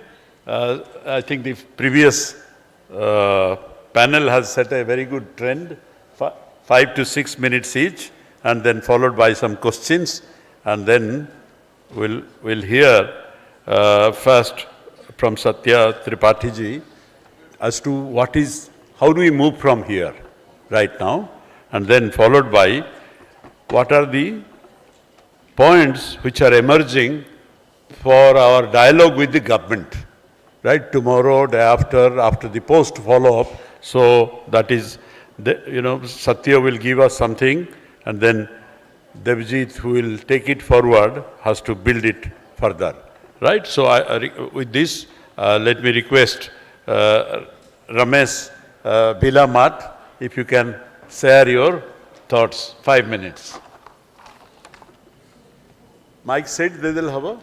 I think the previous panel has set a very good trend, 5 to 6 minutes each, and then followed by some questions, and then we'll hear first from Satya Tripathi ji as to how do we move from here right now, and then followed by what are the points which are emerging for our dialogue with the government, right? Tomorrow, day after the post follow-up. So that is, Satya will give us something, and then Devjit, who will take it forward, has to build it further, right? So with this, let me request Ramesh Villa Mart, if you can share your thoughts, 5 minutes. Mike said they will have a?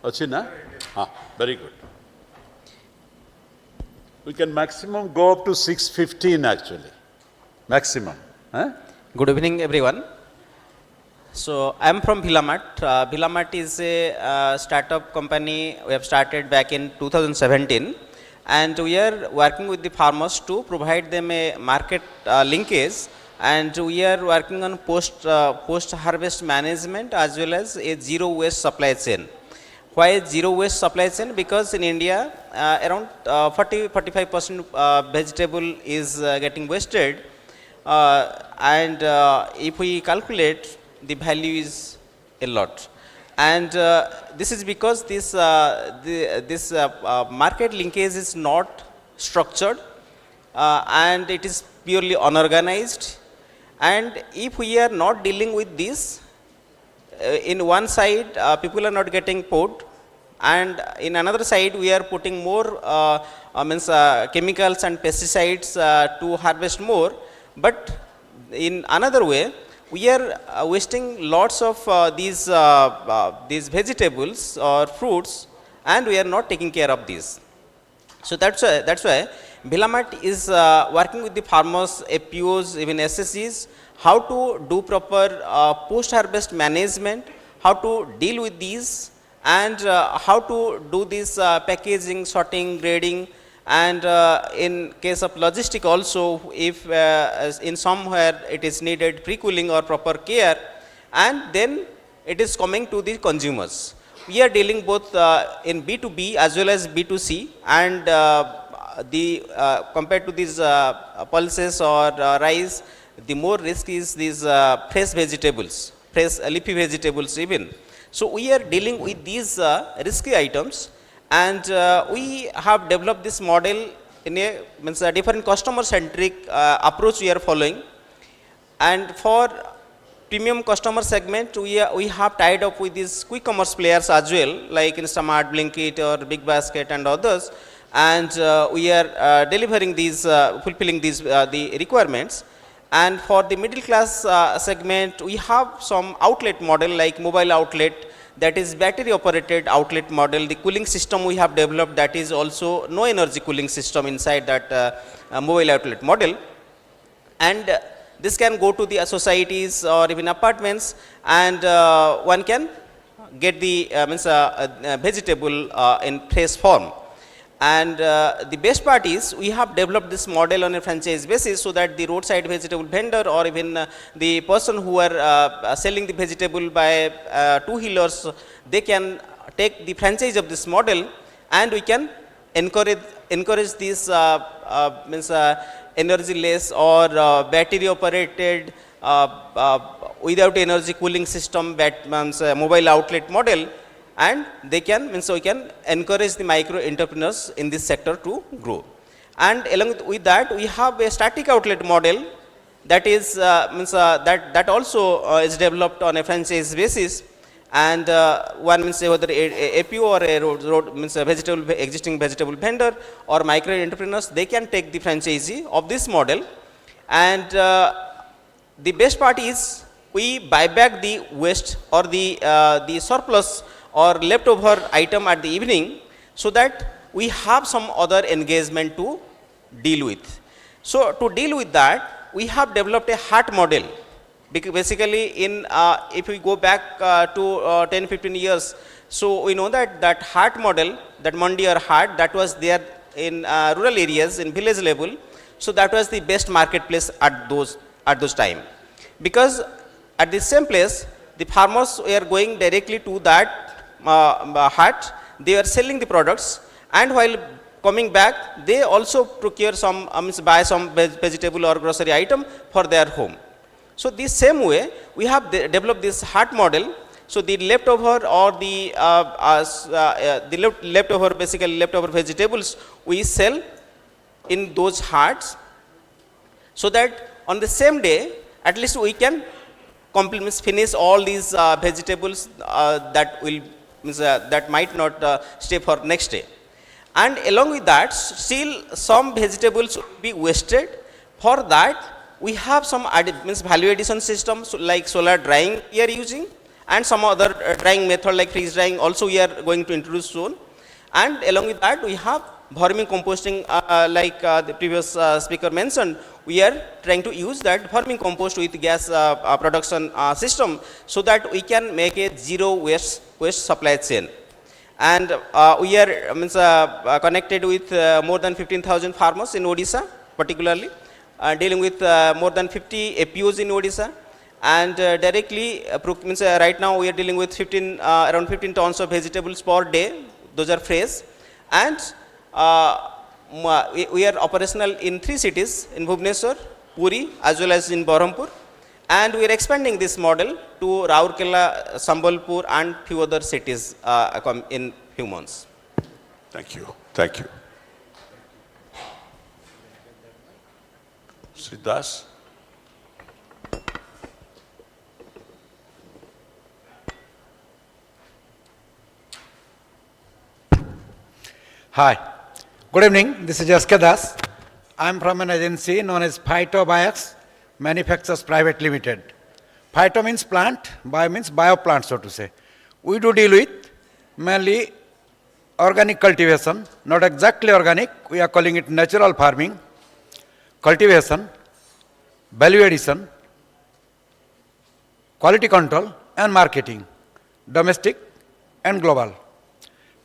Achi na? Very good. We can maximum go up to 6:15 actually. Maximum. Good evening, everyone. So I am from Villamart. Villamart is a startup company we have started back in 2017, and we are working with the farmers to provide them a market linkage, and we are working on post harvest management as well as a zero waste supply chain. Why zero waste supply chain? Because in India around 40-45% vegetable is getting wasted, and if we calculate, the value is a lot. And this is because this market linkage is not structured and it is purely unorganized. And if we are not dealing with this, in one side people are not getting paid, and in another side we are putting more chemicals and pesticides to harvest more, but in another way we are wasting lots of these vegetables or fruits, and we are not taking care of these. So that's why Bhilamart is working with the farmers, APOs, even SSEs, how to do proper post-harvest management, how to deal with these, and how to do this packaging, sorting, grading, and in case of logistic also, if in somewhere it is needed pre-cooling or proper care, and then it is coming to the consumers. We are dealing both in B2B as well as B2C, and compared to these pulses or rice, the more risk is these fresh vegetables, fresh leafy vegetables even. So we are dealing with these risky items, and we have developed this model in a different customer-centric approach we are following. And for premium customer segment, we have tied up with these quick commerce players as well, like Instamart, Blinkit, or Big Basket, and others. And we are delivering these, fulfilling these the requirements. And for the middle class segment, we have some outlet model like mobile outlet, that is battery operated outlet model. The cooling system we have developed, that is also no energy cooling system inside that mobile outlet model. And this can go to the societies or even apartments, and one can get the vegetable in fresh form. And the best part is we have developed this model on a franchise basis, so that the roadside vegetable vendor or even the person who are selling the vegetable by two-wheelers, they can take the franchise of this model, and we can encourage this energy less or battery operated without energy cooling system mobile outlet model, and they can, so we can encourage the micro entrepreneurs in this sector to grow. And along with that, we have a static outlet model, that is that also is developed on a franchise basis. And one means whether a APO or a road means a vegetable existing vegetable vendor or micro entrepreneurs, they can take the franchisee of this model. And the best part is we buy back the waste or the surplus or leftover item at the evening, so that we have some other engagement to deal with. So to deal with that, we have developed a HART model. Basically, in if we go back to 10-15 years, so we know that HART model, that Mandi or HART, that was there in rural areas, in village level. So that was the best marketplace at those time, because at the same place, the farmers were going directly to that HART. They were selling the products, and while coming back, they also procure some buy some vegetable or grocery item for their home. So this same way, we have developed this HART model. So the leftover or the leftover, basically leftover vegetables, we sell in those HARTs, so that on the same day, at least we can finish all these vegetables that will that might not stay for next day. And along with that, still some vegetables will be wasted. For that, we have some value addition systems like solar drying we are using, and some other drying method like freeze drying also we are going to introduce soon. And along with that, we have vermicomposting, like the previous speaker mentioned. We are trying to use that vermicompost with gas production system, so that we can make a zero waste supply chain. And we are connected with more than 15,000 farmers in Odisha, particularly dealing with more than 50 APOs in Odisha. And directly, right now we are dealing with around 15 tons of vegetables per day. Those are fresh. And we are operational in 3 cities, in Bhubaneswar, Puri, as well as in Berhampur. And we are expanding this model to Raurkela, Sambalpur, and few other cities in few months. Thank you. Thank you. Siddhas. Hi. Good evening. This is Yaske Das. I am from an agency known as Phytobiox Manufacturers Private Limited. Phyto means plant, bio means bioplant, so to say. We do deal with mainly organic cultivation, not exactly organic, we are calling it natural farming, cultivation, value addition, quality control and marketing, domestic and global.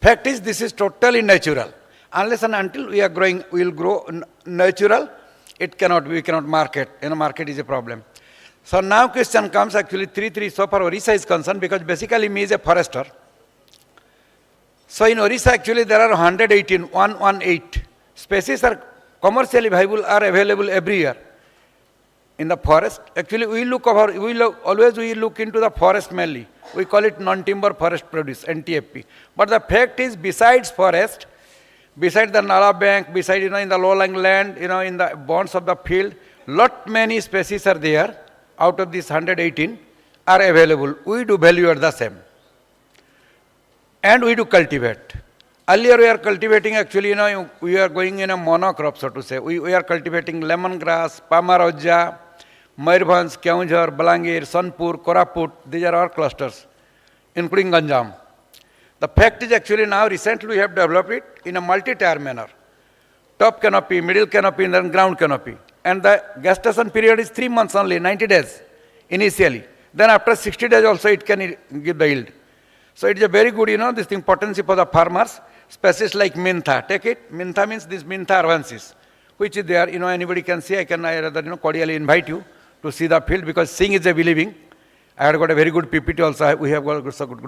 Fact is, this is totally natural. Unless and until we are growing, we will grow natural, it cannot, we cannot market. Market is a problem. So now question comes actually 3 so far Odisha is concerned, because basically me is a forester. So in Odisha actually there are 118 species are commercially viable, are available every year. In the forest, actually we always look into the forest mainly. We call it non-timber forest produce, NTFP. But the fact is, besides forest, beside the Nala bank, beside in the low-lying land, in the bonds of the field, lot many species are there. Out of these 118 are available. We do value at the same. And we do cultivate. Earlier we are cultivating actually, we are going in a monocrop, so to say. We are cultivating lemongrass, Pamaroja, Mayurbhanj, Keonjhar, Balangir, Sonpur, Koraput. These are our clusters, including Ganjam. The fact is actually now recently we have developed it in a multi-tier manner. Top canopy, middle canopy, and then ground canopy. And the gestation period is 3 months only, 90 days initially. Then after 60 days also it can give the yield. So it is a very good, this thing potency for the farmers. Species like Mintha, take it. Mintha means this Mintha arvensis, which is there, anybody can see. I rather, cordially invite you to see the field, because seeing is a believing. I had got a very good PPT also. We have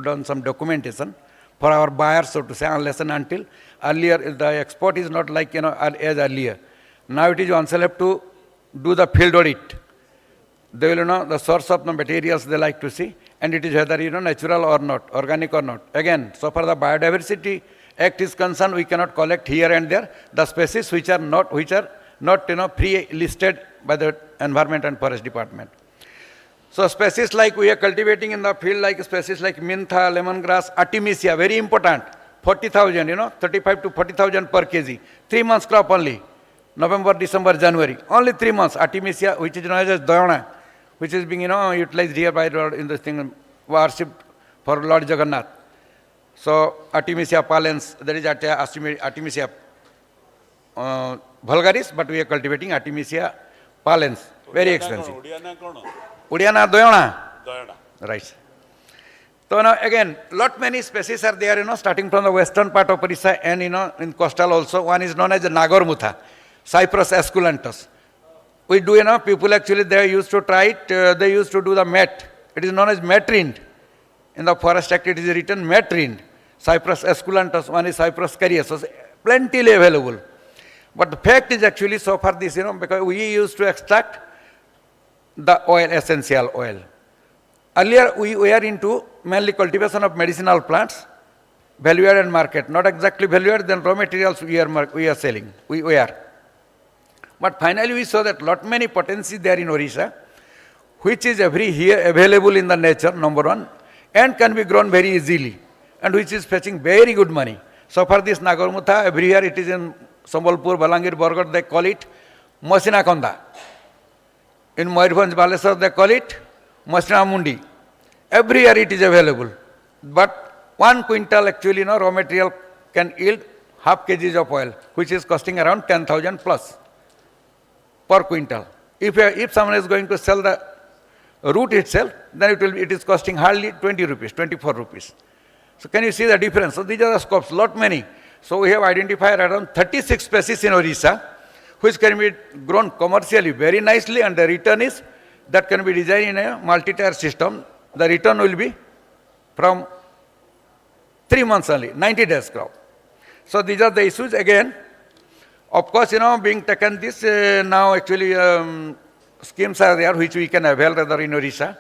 done some documentation for our buyers, so to say, unless and until. Earlier, the export is not like, as earlier. Now it is oneself have to do the field audit. They will know the source of the materials they like to see, and it is whether, natural or not, organic or not. Again, so far the Biodiversity Act is concerned, we cannot collect here and there the species which are not pre-listed by the Environment and Forest Department. So species like we are cultivating in the field, like species like Mintha, lemongrass, Artemisia, very important, 40,000, 35 to 40,000 per kg, 3 months crop only, November, December, January, only 3 months. Artemisia, which is known as Doyona, which is being, utilized here by in this thing, worshipped for Lord Jagannath. So Artemisia palens, there is Artemisia vulgaris, but we are cultivating Artemisia palens, very expensive. Udiana Doyona. Right. So now again, lot many species are there, starting from the western part of Odisha and in coastal also. One is known as the Nagormutha, Cyprus esculentus. We do, people actually, they used to try it, they used to do the mat. It is known as matrind. In the Forest Act, it is written matrind. Cyprus esculentus, one is Cyprus cariasus, plentifully available. But the fact is actually so far this, because we used to extract the oil, essential oil. Earlier, we were into mainly cultivation of medicinal plants, value add and market. Not exactly value add, then raw materials we are selling. We are. But finally, we saw that lot many potencies there in Odisha, which is every year available in the nature, number one, and can be grown very easily, and which is fetching very good money. So for this Nagormutha, every year it is in Sambalpur, Balangir, Borgad, they call it Masina Konda. In Mayurbhanj, Balesar, they call it Masina Mundi. Every year it is available. But 1 quintal actually, raw material can yield half kg of oil, which is costing around 10,000 plus per quintal. If someone is going to sell the root itself, then it is costing hardly 20 rupees, 24 rupees. So can you see the difference? So these are the scopes, lot many. So we have identified around 36 species in Odisha, which can be grown commercially very nicely, and the return is that can be designed in a multi-tier system. The return will be from 3 months only, 90 days crop. So these are the issues again. Of course, being taken this, now actually schemes are there which we can avail rather in Odisha.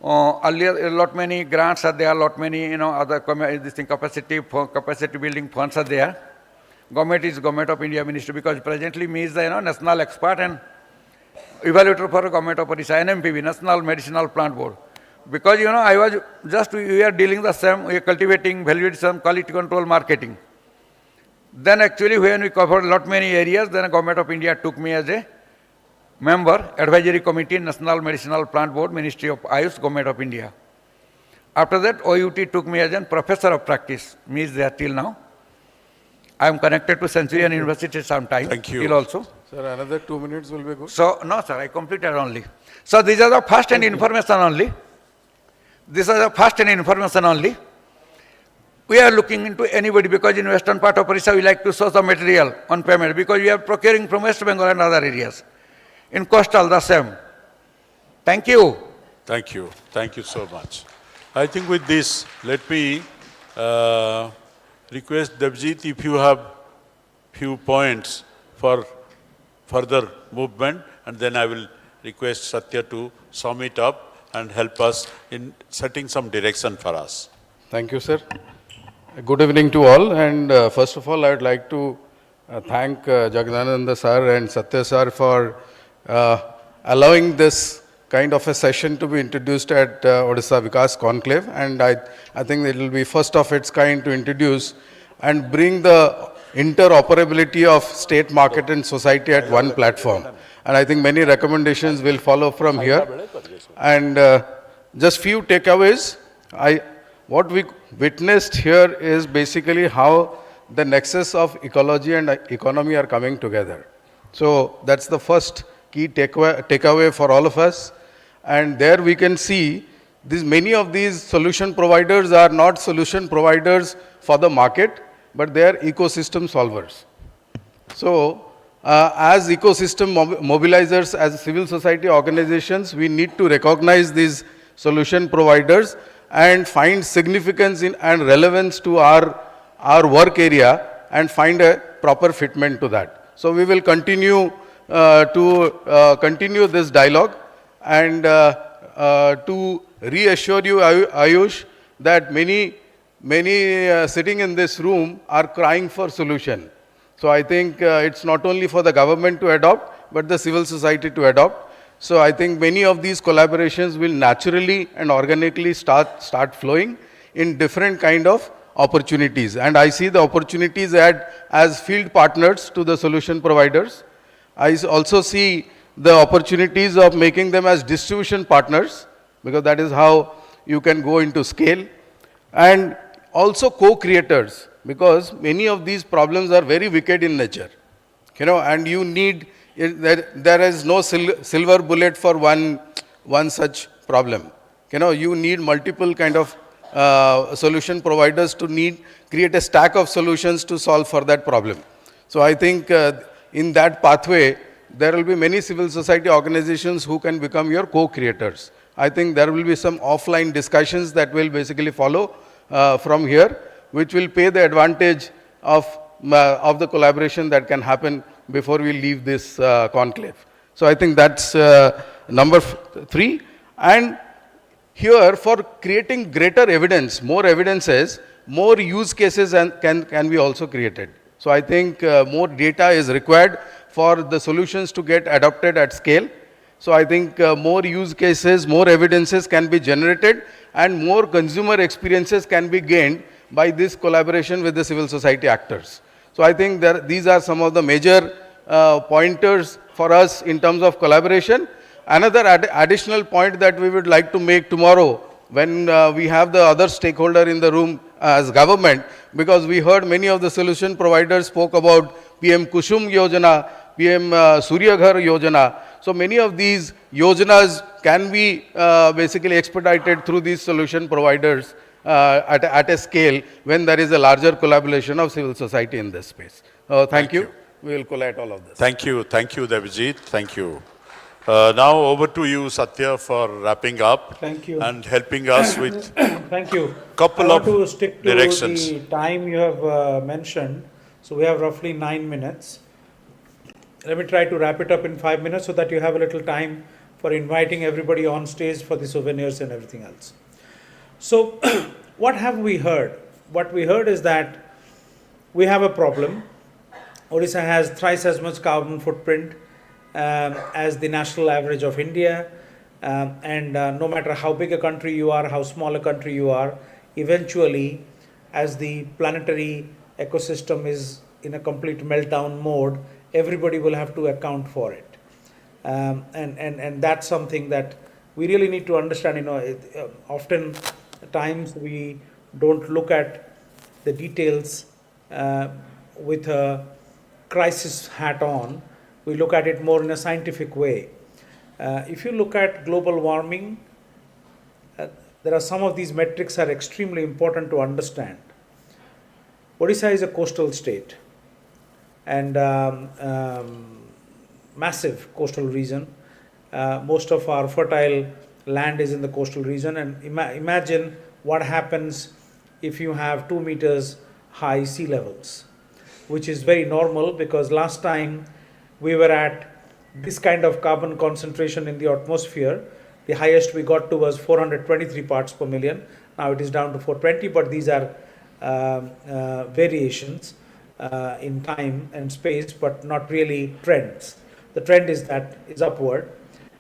Earlier, a lot many grants are there, lot many, other capacity building funds are there. Government is Government of India Ministry, because presently me is the national expert and evaluator for Government of Odisha, NMPB, National Medicinal Plant Board. Because, I was just, we are dealing the same, we are cultivating, valuation, quality control, marketing. Then actually when we covered lot many areas, then Government of India took me as a member, advisory committee, National Medicinal Plant Board, Ministry of Ayush, Government of India. After that, OUT took me as a professor of practice. Me is there till now. I am connected to Centurion University sometime. Thank you. Till also. Sir, another 2 minutes will be good. So, no sir, I completed only. So, these are the first hand information only. These are the first hand information only. We are looking into anybody because in western part of Odisha we like to source the material on payment because we are procuring from West Bengal and other areas. In coastal, the same. Thank you. Thank you. Thank you so much. I think with this, let me request Devjit if you have few points for further movement, and then I will request Satya to sum it up and help us in setting some direction for us. Thank you, sir. Good evening to all. And first of all, I would like to thank Jagadananda sir and Satya sir for allowing this kind of a session to be introduced at Odisha Vikash Conclave. And I think it will be first of its kind to introduce and bring the interoperability of state, market and society at one platform. And I think many recommendations will follow from here. And just few takeaways. What we witnessed here is basically how the nexus of ecology and economy are coming together. So that's the first key takeaway for all of us. And there we can see many of these solution providers are not solution providers for the market, but they are ecosystem solvers. So as ecosystem mobilizers, as civil society organizations, we need to recognize these solution providers and find significance in and relevance to our work area and find a proper fitment to that. So we will continue to continue this dialogue and to reassure you, Ayush, that many sitting in this room are crying for solution. So I think it's not only for the government to adopt, but the civil society to adopt. So I think many of these collaborations will naturally and organically start flowing in different kind of opportunities. And I see the opportunities as field partners to the solution providers. I also see the opportunities of making them as distribution partners, because that is how you can go into scale. And also co-creators, because many of these problems are very wicked in nature. And you need, there is no silver bullet for one such problem. You need multiple kind of solution providers to create a stack of solutions to solve for that problem. So I think in that pathway, there will be many civil society organizations who can become your co-creators. I think there will be some offline discussions that will basically follow from here, which will pay the advantage of the collaboration that can happen before we leave this conclave. So I think that's number 3. And here, for creating greater evidence, more evidences, more use cases can be also created. So I think more data is required for the solutions to get adopted at scale. So I think more use cases, more evidences can be generated, and more consumer experiences can be gained by this collaboration with the civil society actors. So I think these are some of the major pointers for us in terms of collaboration. Another additional point that we would like to make tomorrow when we have the other stakeholder in the room as government, because we heard many of the solution providers spoke about PM Kusum Yojana, PM Surya Ghar Yojana. So many of these yojanas can be basically expedited through these solution providers at a scale when there is a larger collaboration of civil society in this space. Thank you. We will collate all of this. Thank you, Devjit. Thank you. Now over to you, Satya, for wrapping up. Thank you. And helping us with Thank you. couple I of want to stick to directions. the time you have mentioned. So we have roughly 9 minutes. Let me try to wrap it up in 5 minutes so that you have a little time for inviting everybody on stage for the souvenirs and everything else. So what have we heard? What we heard is that we have a problem. Odisha has thrice as much carbon footprint as the national average of India. And no matter how big a country you are, how small a country you are, eventually, as the planetary ecosystem is in a complete meltdown mode, everybody will have to account for it. And that's something that we really need to understand. Often times we don't look at the details with a crisis hat on. We look at it more in a scientific way. If you look at global warming, there are some of these metrics are extremely important to understand. Odisha is a coastal state and massive coastal region. Most of our fertile land is in the coastal region, and imagine what happens if you have 2 meters high sea levels, which is very normal because last time we were at this kind of carbon concentration in the atmosphere, the highest we got to was 423 parts per million. Now it is down to 420, but these are variations in time and space, but not really trends. The trend is that is upward.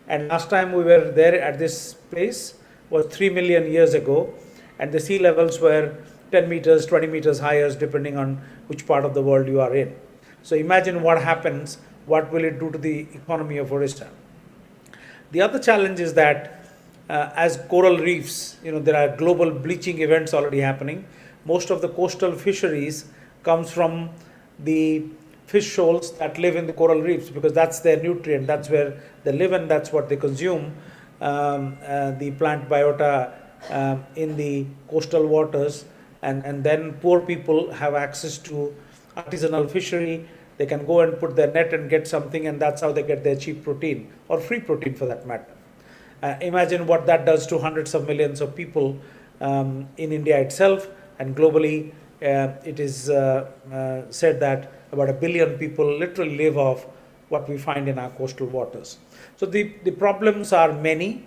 And last time we were there at this place was 3 million years ago, and the sea levels were 10 meters, 20 meters higher, depending on which part of the world you are in. So imagine what happens, what will it do to the economy of Odisha? The other challenge is that as coral reefs, there are global bleaching events already happening. Most of the coastal fisheries comes from the fish shoals that live in the coral reefs because that's their nutrient, that's where they live and that's what they consume. The plant biota in the coastal waters, and then poor people have access to artisanal fishery. They can go and put their net and get something, and that's how they get their cheap protein or free protein for that matter. Imagine what that does to hundreds of millions of people in India itself, and globally it is said that about 1 billion people literally live off what we find in our coastal waters. So the problems are many,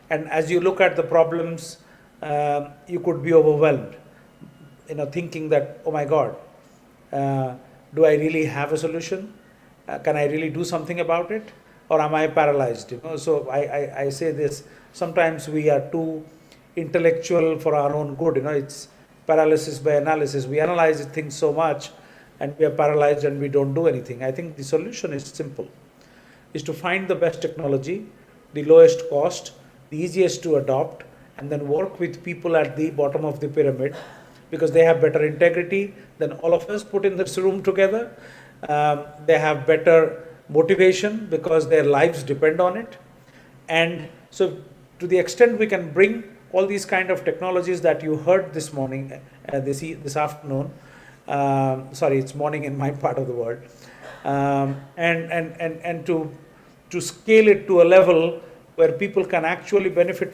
and as you look at the problems, you could be overwhelmed, thinking that, oh my God, do I really have a solution? Can I really do something about it? Or am I paralyzed? So I say this, sometimes we are too intellectual for our own good. It's paralysis by analysis. We analyze things so much and we are paralyzed and we don't do anything. I think the solution is simple, is to find the best technology, the lowest cost, the easiest to adopt, and then work with people at the bottom of the pyramid because they have better integrity than all of us put in this room together. They have better motivation because their lives depend on it. And so to the extent we can bring all these kind of technologies that you heard this morning, this afternoon, sorry, it's morning in my part of the world, and to scale it to a level where people can actually benefit